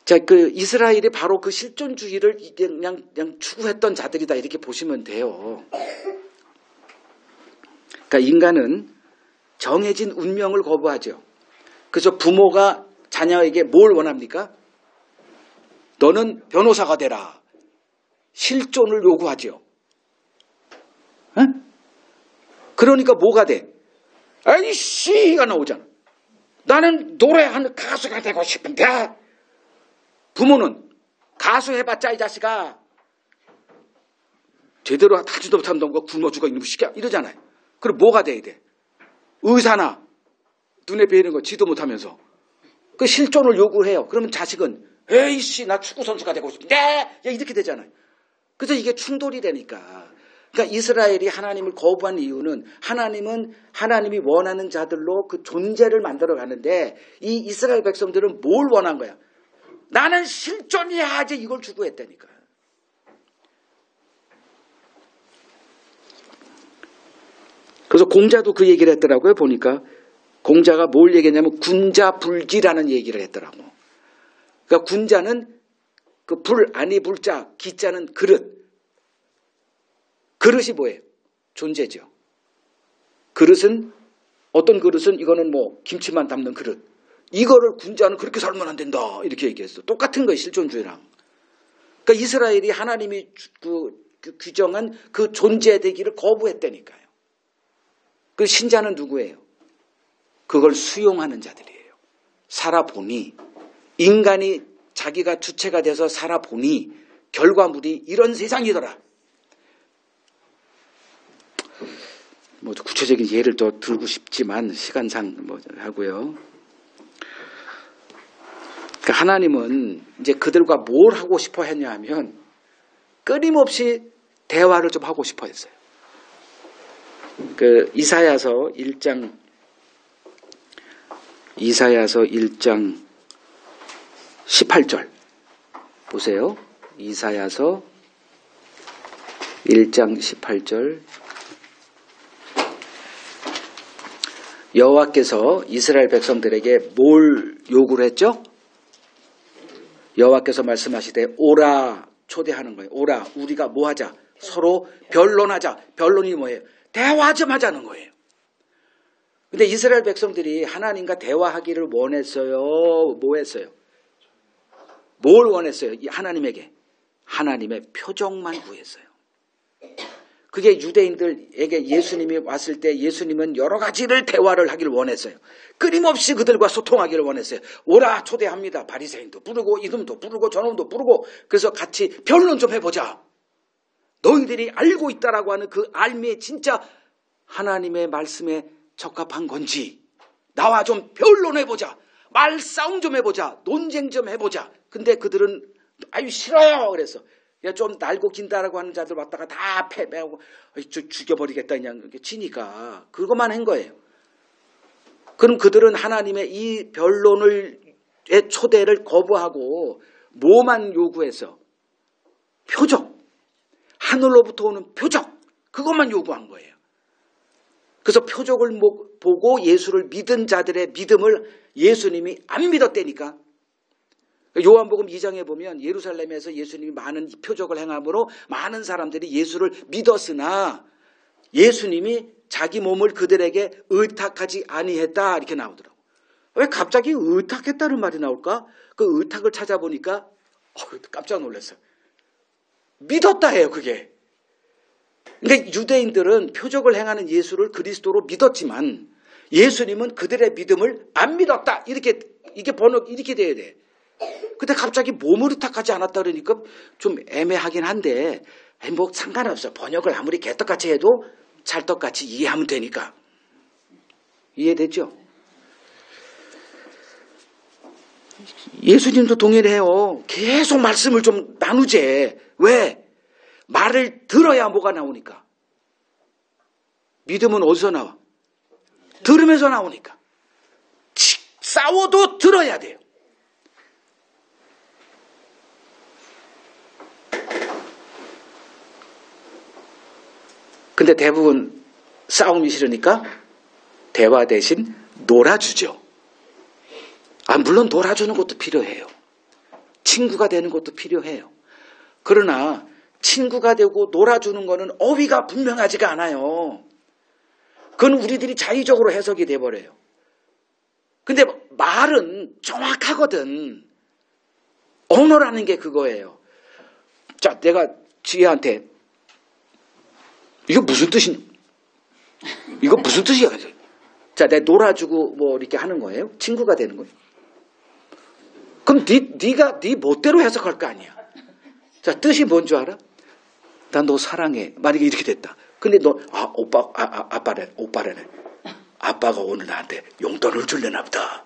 자, 이스라엘이 바로 그 실존주의를 그냥 추구했던 자들이다 이렇게 보시면 돼요. 그러니까 인간은 정해진 운명을 거부하죠. 그래서 부모가 자녀에게 뭘 원합니까? 너는 변호사가 되라. 실존을 요구하죠. 에? 그러니까 뭐가 돼? 아이씨가 나오잖아. 나는 노래하는 가수가 되고 싶은데 부모는 가수 해봤자 이 자식아 제대로 하지도 못한 놈과 굶어 죽어 있는 시켜 이러잖아요. 그럼 뭐가 돼야 돼? 의사나 눈에 보이는 거 지도 못하면서 그 실존을 요구해요. 그러면 자식은 에이씨 나 축구 선수가 되고 싶은데 이렇게 되잖아요. 그래서 이게 충돌이 되니까. 그러니까 이스라엘이 하나님을 거부한 이유는 하나님이 원하는 자들로 그 존재를 만들어 가는데 이 이스라엘 백성들은 뭘 원한 거야? 나는 실존이야지 이걸 추구했다니까. 그래서 공자도 그 얘기를 했더라고요. 보니까 공자가 뭘 얘기했냐면 군자불기라는 얘기를 했더라고. 그러니까 군자는 그 불 아니 불자 기자는 그릇. 그릇이 뭐예요? 존재죠. 그릇은 어떤 그릇은 이거는 뭐 김치만 담는 그릇. 이거를 군자는 그렇게 살면 안 된다 이렇게 얘기했어. 똑같은 거예요. 실존주의랑. 그러니까 이스라엘이 하나님이 규정한 그 존재되기를 거부했다니까요. 그 신자는 누구예요? 그걸 수용하는 자들이에요. 살아보니 인간이 자기가 주체가 돼서 살아보니 결과물이 이런 세상이더라. 뭐 구체적인 예를 더 들고 싶지만 시간상 뭐 하고요. 그러니까 하나님은 이제 그들과 뭘 하고 싶어 했냐 하면 끊임없이 대화를 좀 하고 싶어 했어요. 그 이사야서 1장 18절 보세요. 이사야서 1장 18절 여호와께서 이스라엘 백성들에게 뭘 요구를 했죠? 여호와께서 말씀하시되 오라 초대하는 거예요. 오라 우리가 뭐 하자? 서로 변론하자. 변론이 뭐예요? 대화 좀 하자는 거예요. 근데 이스라엘 백성들이 하나님과 대화하기를 원했어요? 뭐 했어요? 뭘 원했어요? 하나님에게. 하나님의 표정만 구했어요. 그게 유대인들에게 예수님이 왔을 때 예수님은 여러 가지를 대화를 하기를 원했어요. 끊임없이 그들과 소통하기를 원했어요. 오라 초대합니다. 바리새인도 부르고 이놈도 부르고 저놈도 부르고 그래서 같이 변론 좀 해보자. 너희들이 알고 있다라고 하는 그 알미에 진짜 하나님의 말씀에 적합한 건지 나와 좀 변론해보자. 말싸움 좀 해보자. 논쟁 좀 해보자. 근데 그들은 아유 싫어요. 그래서 좀 날고 긴다라고 하는 자들 왔다가 다 패배하고 죽여버리겠다 그냥 치니까 그것만 한 거예요. 그럼 그들은 하나님의 이 변론의 초대를 거부하고 뭐만 요구해서 표적, 하늘로부터 오는 표적 그것만 요구한 거예요. 그래서 표적을 보고 예수를 믿은 자들의 믿음을 예수님이 안 믿었다니까. 요한복음 2장에 보면 예루살렘에서 예수님이 많은 표적을 행함으로 많은 사람들이 예수를 믿었으나 예수님이 자기 몸을 그들에게 의탁하지 아니했다 이렇게 나오더라고. 왜 갑자기 의탁했다는 말이 나올까? 그 의탁을 찾아보니까 깜짝 놀랐어요. 믿었다예요, 그게. 그러니까 유대인들은 표적을 행하는 예수를 그리스도로 믿었지만 예수님은 그들의 믿음을 안 믿었다. 이게 번역 이렇게 돼야 돼. 근데 갑자기 몸을 의탁하지 않았다 그러니까 좀 애매하긴 한데 뭐 상관없어. 번역을 아무리 개떡같이 해도 찰떡같이 이해하면 되니까. 이해됐죠? 예수님도 동일해요. 계속 말씀을 좀 나누재. 왜? 말을 들어야 뭐가 나오니까. 믿음은 어디서 나와? 들으면서 나오니까. 싸워도 들어야 돼요. 근데 대부분 싸움이 싫으니까 대화 대신 놀아주죠. 물론 놀아주는 것도 필요해요. 친구가 되는 것도 필요해요. 그러나 친구가 되고 놀아주는 거는 어휘가 분명하지가 않아요. 그건 우리들이 자의적으로 해석이 돼버려요. 근데 말은 정확하거든. 언어라는 게 그거예요. 자, 내가 지혜한테 이거 무슨 뜻이냐? 이거 무슨 뜻이야? 자, 내가 놀아주고 뭐 이렇게 하는 거예요? 친구가 되는 거예요? 그럼 네가 네 멋대로 해석할 거 아니야. 자, 뜻이 뭔 줄 알아? 나 너 사랑해. 만약에 이렇게 됐다. 근데 너 아빠래. 아빠가 오늘 나한테 용돈을 줄려나 보다.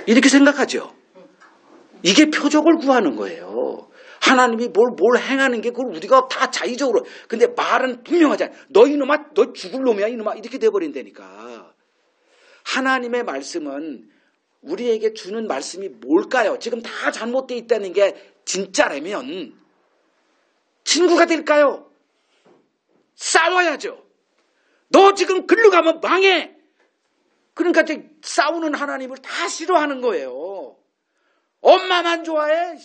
이렇게 생각하죠. 이게 표적을 구하는 거예요. 하나님이 뭘 행하는 게 그걸 우리가 다 자의적으로. 근데 말은 분명하잖아요. 너 이놈아, 너 죽을 놈이야 이놈아. 이렇게 돼버린다니까. 하나님의 말씀은 우리에게 주는 말씀이 뭘까요? 지금 다 잘못되어 있다는 게 진짜라면 친구가 될까요? 싸워야죠. 너 지금 글로 가면 망해. 그러니까 싸우는 하나님을 다 싫어하는 거예요. 엄마만 좋아해.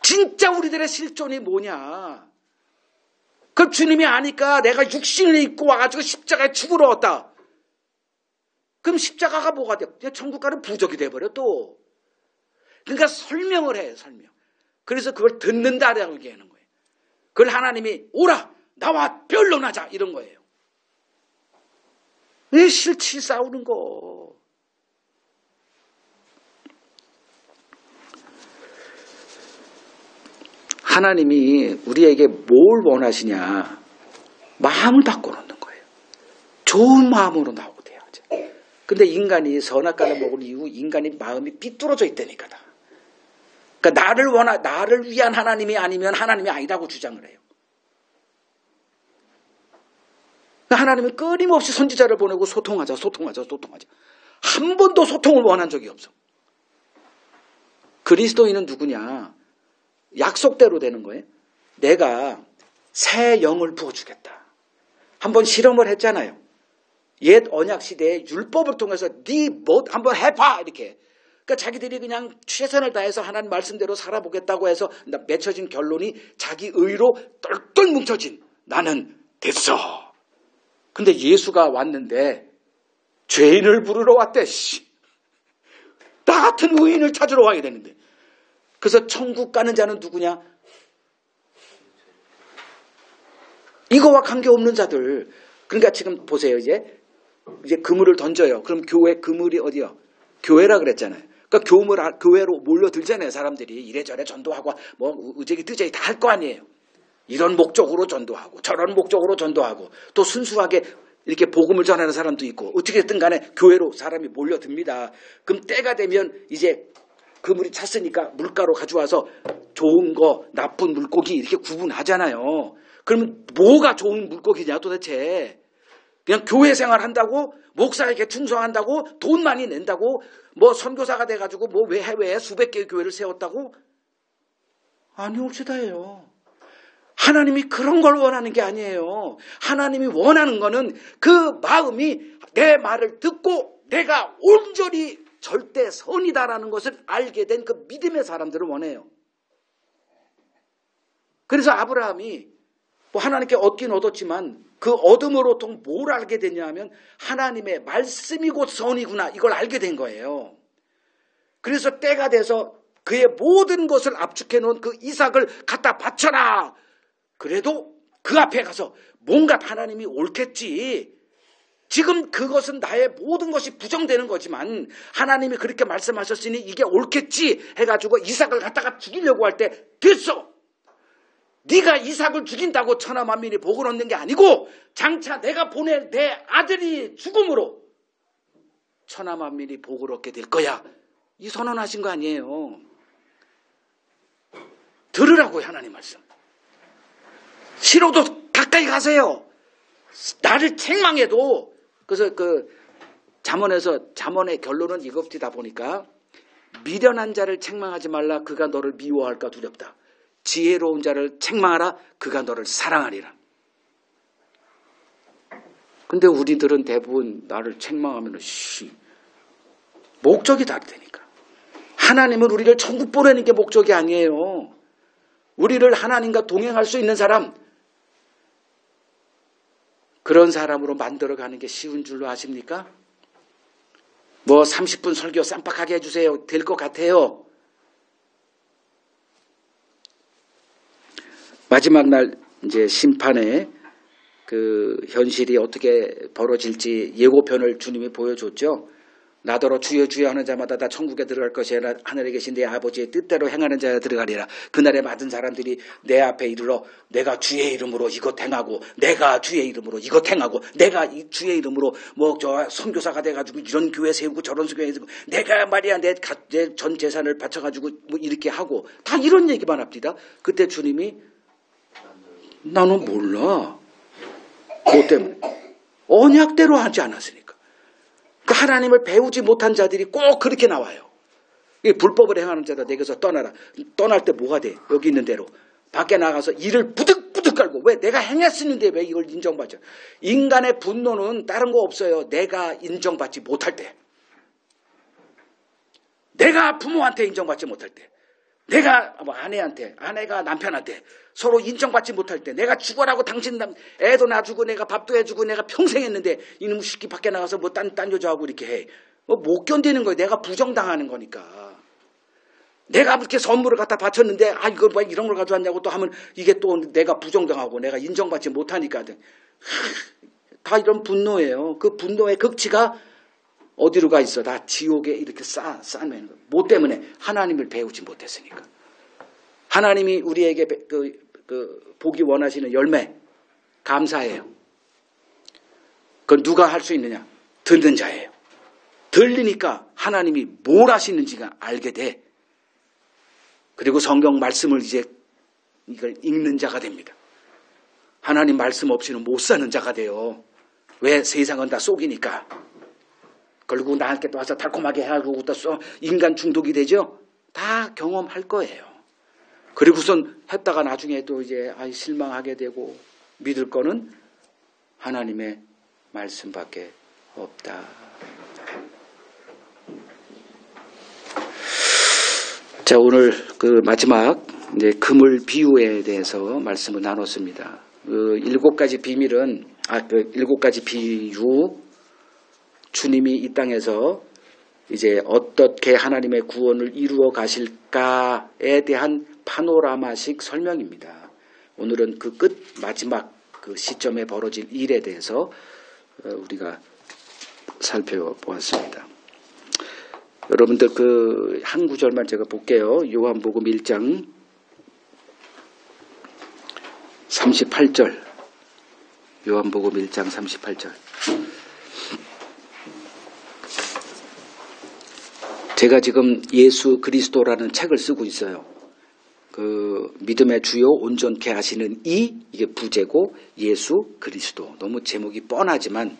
진짜 우리들의 실존이 뭐냐. 그 주님이 아니까 내가 육신을 입고 와가지고 십자가에 죽으러 왔다. 그럼 십자가가 뭐가 돼? 천국 가는 부적이 돼버려 또. 그러니까 설명을 해요. 설명. 그래서 그걸 듣는다라고 얘기하는 거예요. 그걸 하나님이 오라 나와 변론하자 이런 거예요. 왜 싫지 싸우는 거. 하나님이 우리에게 뭘 원하시냐. 마음을 바꿔놓는 거예요. 좋은 마음으로 나오고 돼야죠. 근데 인간이 선악과를 먹은 이후 인간의 마음이 삐뚤어져 있다니까. 그러니까 나를 위한 하나님이 아니면 하나님이 아니라고 주장을 해요. 그러니까 하나님은 끊임없이 선지자를 보내고 소통하자. 한 번도 소통을 원한 적이 없어. 그리스도인은 누구냐? 약속대로 되는 거예요. 내가 새 영을 부어주겠다. 한번 실험을 했잖아요. 옛 언약 시대에 율법을 통해서 네 뭐 한번 해봐 이렇게. 그러니까 자기들이 그냥 최선을 다해서 하나님 말씀대로 살아보겠다고 해서 맺혀진 결론이 자기 의로 똘똘 뭉쳐진 나는 됐어. 근데 예수가 왔는데 죄인을 부르러 왔대. 나 같은 의인을 찾으러 와야 되는데. 그래서 천국 가는 자는 누구냐? 이거와 관계없는 자들. 그러니까 지금 보세요. 이제 그물을 던져요. 그럼 교회 그물이 어디요? 교회라 그랬잖아요. 그러니까 교회로 몰려들잖아요. 사람들이 이래저래 전도하고 뭐 의제기 뜨제기 다 할 거 아니에요. 이런 목적으로 전도하고 저런 목적으로 전도하고 또 순수하게 이렇게 복음을 전하는 사람도 있고 어떻게 됐든 간에 교회로 사람이 몰려듭니다. 그럼 때가 되면 이제 그물이 찼으니까 물가로 가져와서 좋은 거 나쁜 물고기 이렇게 구분하잖아요. 그러면 뭐가 좋은 물고기냐 도대체. 그냥 교회 생활한다고 목사에게 충성한다고 돈 많이 낸다고 뭐 선교사가 돼가지고 뭐 왜 해외에 수백 개의 교회를 세웠다고? 아니옵시다예요. 하나님이 그런 걸 원하는 게 아니에요. 하나님이 원하는 거는 그 마음이 내 말을 듣고 내가 온전히 절대 선이다라는 것을 알게 된 그 믿음의 사람들을 원해요. 그래서 아브라함이 뭐 하나님께 얻긴 얻었지만 그 얻음으로 통 뭘 알게 됐냐 하면 하나님의 말씀이 곧 선이구나 이걸 알게 된 거예요. 그래서 때가 돼서 그의 모든 것을 압축해 놓은 그 이삭을 갖다 바쳐라. 그래도 그 앞에 가서 뭔가 하나님이 옳겠지. 지금 그것은 나의 모든 것이 부정되는 거지만 하나님이 그렇게 말씀하셨으니 이게 옳겠지 해가지고 이삭을 갖다가 죽이려고 할 때 됐어. 네가 이삭을 죽인다고 천하 만민이 복을 얻는 게 아니고 장차 내가 보낼 내 아들이 죽음으로 천하 만민이 복을 얻게 될 거야. 이 선언하신 거 아니에요. 들으라고요, 하나님 말씀. 싫어도 가까이 가세요. 나를 책망해도. 그래서 그 잠언의 결론은 이것이다 보니까 미련한 자를 책망하지 말라. 그가 너를 미워할까 두렵다. 지혜로운 자를 책망하라. 그가 너를 사랑하리라. 근데 우리들은 대부분 나를 책망하면 목적이 다르다니까. 하나님은 우리를 천국 보내는 게 목적이 아니에요. 우리를 하나님과 동행할 수 있는 사람, 그런 사람으로 만들어가는 게 쉬운 줄로 아십니까? 뭐 30분 설교 쌈박하게 해주세요. 될 것 같아요. 마지막 날 이제 심판의 그 현실이 어떻게 벌어질지 예고편을 주님이 보여줬죠. 나더러 주여 주여 하는 자마다 다 천국에 들어갈 것이야. 하늘에 계신 내 아버지의 뜻대로 행하는 자가 들어가리라. 그날에 받은 사람들이 내 앞에 이르러 내가 주의 이름으로 이것 행하고 내가 주의 이름으로 이것 행하고 내가 주의 이름으로 뭐 저 선교사가 돼가지고 이런 교회 세우고 저런 교회 세우고 내가 말이야 내 전 재산을 바쳐가지고 뭐 이렇게 하고 다 이런 얘기만 합니다. 그때 주님이 나는 몰라. 그것 때문에 언약대로 하지 않았으니까. 그 하나님을 배우지 못한 자들이 꼭 그렇게 나와요. 불법을 행하는 자다 내게서 떠나라. 떠날 때 뭐가 돼? 여기 있는 대로. 밖에 나가서 이를 부득부득 깔고 왜? 내가 행했었는데 왜 이걸 인정받죠? 인간의 분노는 다른 거 없어요. 내가 인정받지 못할 때. 내가 부모한테 인정받지 못할 때. 내가 아내한테, 아내가 남편한테 서로 인정받지 못할 때, 내가 죽어라고 당신 애도 놔주고 내가 밥도 해주고 내가 평생 했는데 이놈 새끼 밖에 나가서 뭐 딴 여자하고 이렇게 해. 못 견디는 거예요. 내가 부정당하는 거니까. 내가 그렇게 선물을 갖다 바쳤는데 이거 뭐 이런 걸 가져왔냐고 또 하면 이게 또 내가 부정당하고 내가 인정받지 못하니까. 다 이런 분노예요. 그 분노의 극치가 어디로 가 있어? 다 지옥에 이렇게 쌓는 거. 뭐 때문에? 하나님을 배우지 못했으니까. 하나님이 우리에게 보기 원하시는 열매, 감사예요. 그건 누가 할 수 있느냐? 듣는 자예요. 들리니까 하나님이 뭘 하시는지가 알게 돼. 그리고 성경 말씀을 이제 이걸 읽는 자가 됩니다. 하나님 말씀 없이는 못 사는 자가 돼요. 왜? 세상은 다 속이니까. 결국 나한테 또 와서 달콤하게 하고 또 인간 중독이 되죠. 다 경험할 거예요. 그리고선 했다가 나중에 또 이제 실망하게 되고 믿을 거는 하나님의 말씀밖에 없다. 자, 오늘 그 마지막 이제 그물 비유에 대해서 말씀을 나눴습니다. 그 7가지 비밀은 그 7가지 비유, 주님이 이 땅에서 이제 어떻게 하나님의 구원을 이루어 가실까에 대한 파노라마식 설명입니다. 오늘은 그 끝 마지막 그 시점에 벌어질 일에 대해서 우리가 살펴보았습니다. 여러분들 그 한 구절만 제가 볼게요. 요한복음 1장 38절. 요한복음 1장 38절. 제가 지금 예수 그리스도라는 책을 쓰고 있어요. 그 믿음의 주요 온전케 하시는 이게 부제고 예수 그리스도. 너무 제목이 뻔하지만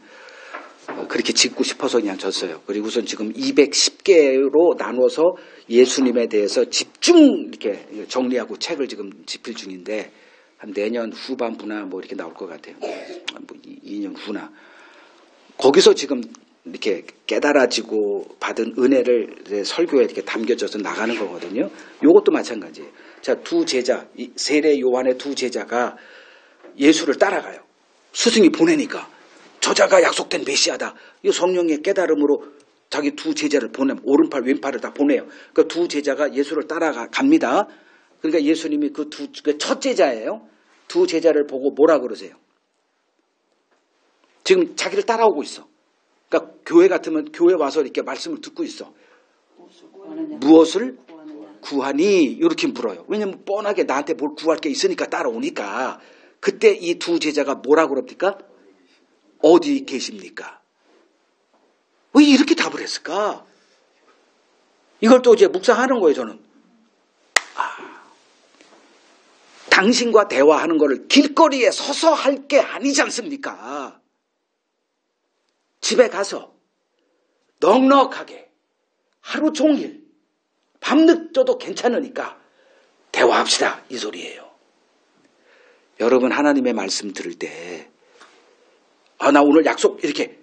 그렇게 짓고 싶어서 그냥 졌어요. 그리고선 지금 210개로 나눠서 예수님에 대해서 집중 이렇게 정리하고 책을 지금 집필 중인데 한 내년 후반부나 뭐 이렇게 나올 것 같아요. 뭐 2년 후나. 거기서 지금 이렇게 깨달아지고 받은 은혜를 설교에 이렇게 담겨져서 나가는 거거든요. 이것도 마찬가지예요. 자, 두 제자, 세례 요한의 두 제자가 예수를 따라가요. 스승이 보내니까 저자가 약속된 메시아다. 이 성령의 깨달음으로 자기 두 제자를 보내면 오른팔 왼팔을 다 보내요. 그 두 제자가 예수를 따라갑니다. 그러니까 예수님이 그 첫 제자예요. 두 제자를 보고 뭐라 그러세요? 지금 자기를 따라오고 있어. 그러니까 교회 같으면 교회 와서 이렇게 말씀을 듣고 있어. 무엇을 구하니? 이렇게 물어요. 왜냐면 뻔하게 나한테 뭘 구할 게 있으니까 따라오니까. 그때 이 두 제자가 뭐라 그럽니까? 어디 계십니까? 왜 이렇게 답을 했을까? 이걸 또 이제 묵상하는 거예요, 저는. 당신과 대화하는 거를 길거리에 서서 할 게 아니지 않습니까? 집에 가서 넉넉하게 하루 종일 밤늦어도 괜찮으니까 대화합시다, 이 소리예요. 여러분 하나님의 말씀 들을 때 나 오늘 약속 이렇게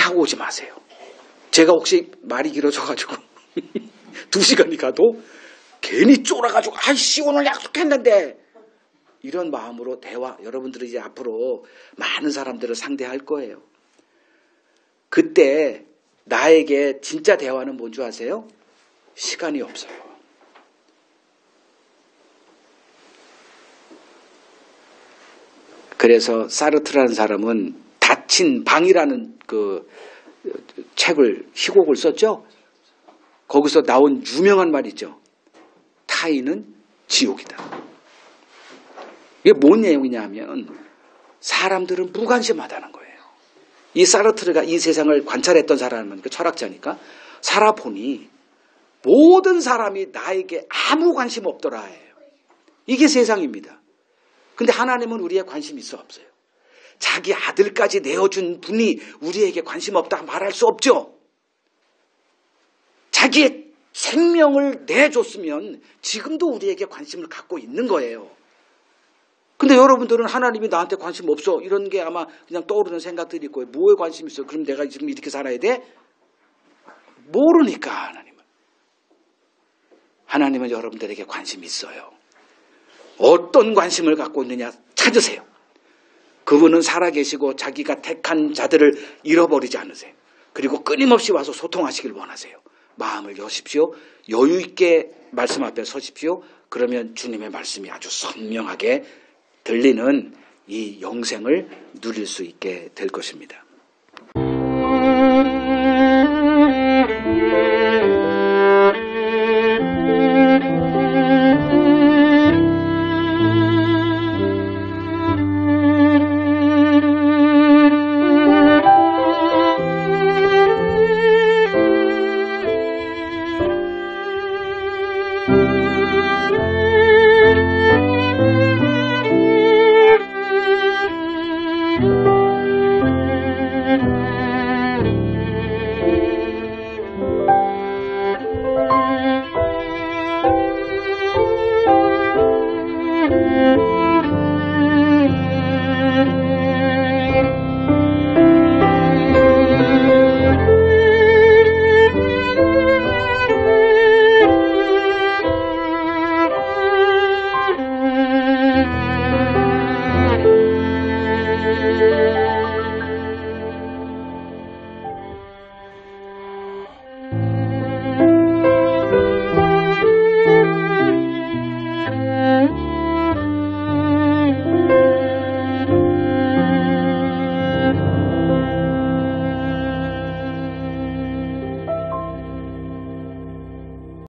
하고 오지 마세요. 제가 혹시 말이 길어져가지고 2시간이 가도 괜히 쫄아가지고 아이씨 오늘 약속했는데 이런 마음으로 대화, 여러분들이 이제 앞으로 많은 사람들을 상대할 거예요. 그때 나에게 진짜 대화는 뭔 줄 아세요? 시간이 없어요. 그래서 사르트라는 사람은 닫힌 방이라는 그 책을, 희곡을 썼죠. 거기서 나온 유명한 말이 있죠. 타인은 지옥이다. 이게 뭔 내용이냐면 사람들은 무관심하다는 거예요. 이 사르트르가 이 세상을 관찰했던 사람은 그 철학자니까 살아보니 모든 사람이 나에게 아무 관심 없더라 해요. 이게 세상입니다. 근데 하나님은 우리에 관심 있어 없어요? 자기 아들까지 내어준 분이 우리에게 관심 없다 말할 수 없죠. 자기의 생명을 내줬으면 지금도 우리에게 관심을 갖고 있는 거예요. 근데 여러분들은 하나님이 나한테 관심 없어 이런 게 아마 그냥 떠오르는 생각들이 있고 뭐에 관심 있어? 그럼 내가 지금 이렇게 살아야 돼? 모르니까 하나님은 여러분들에게 관심이 있어요. 어떤 관심을 갖고 있느냐 찾으세요. 그분은 살아계시고 자기가 택한 자들을 잃어버리지 않으세요. 그리고 끊임없이 와서 소통하시길 원하세요. 마음을 여십시오. 여유 있게 말씀 앞에 서십시오. 그러면 주님의 말씀이 아주 선명하게 들리는 이 영생을 누릴 수 있게 될 것입니다.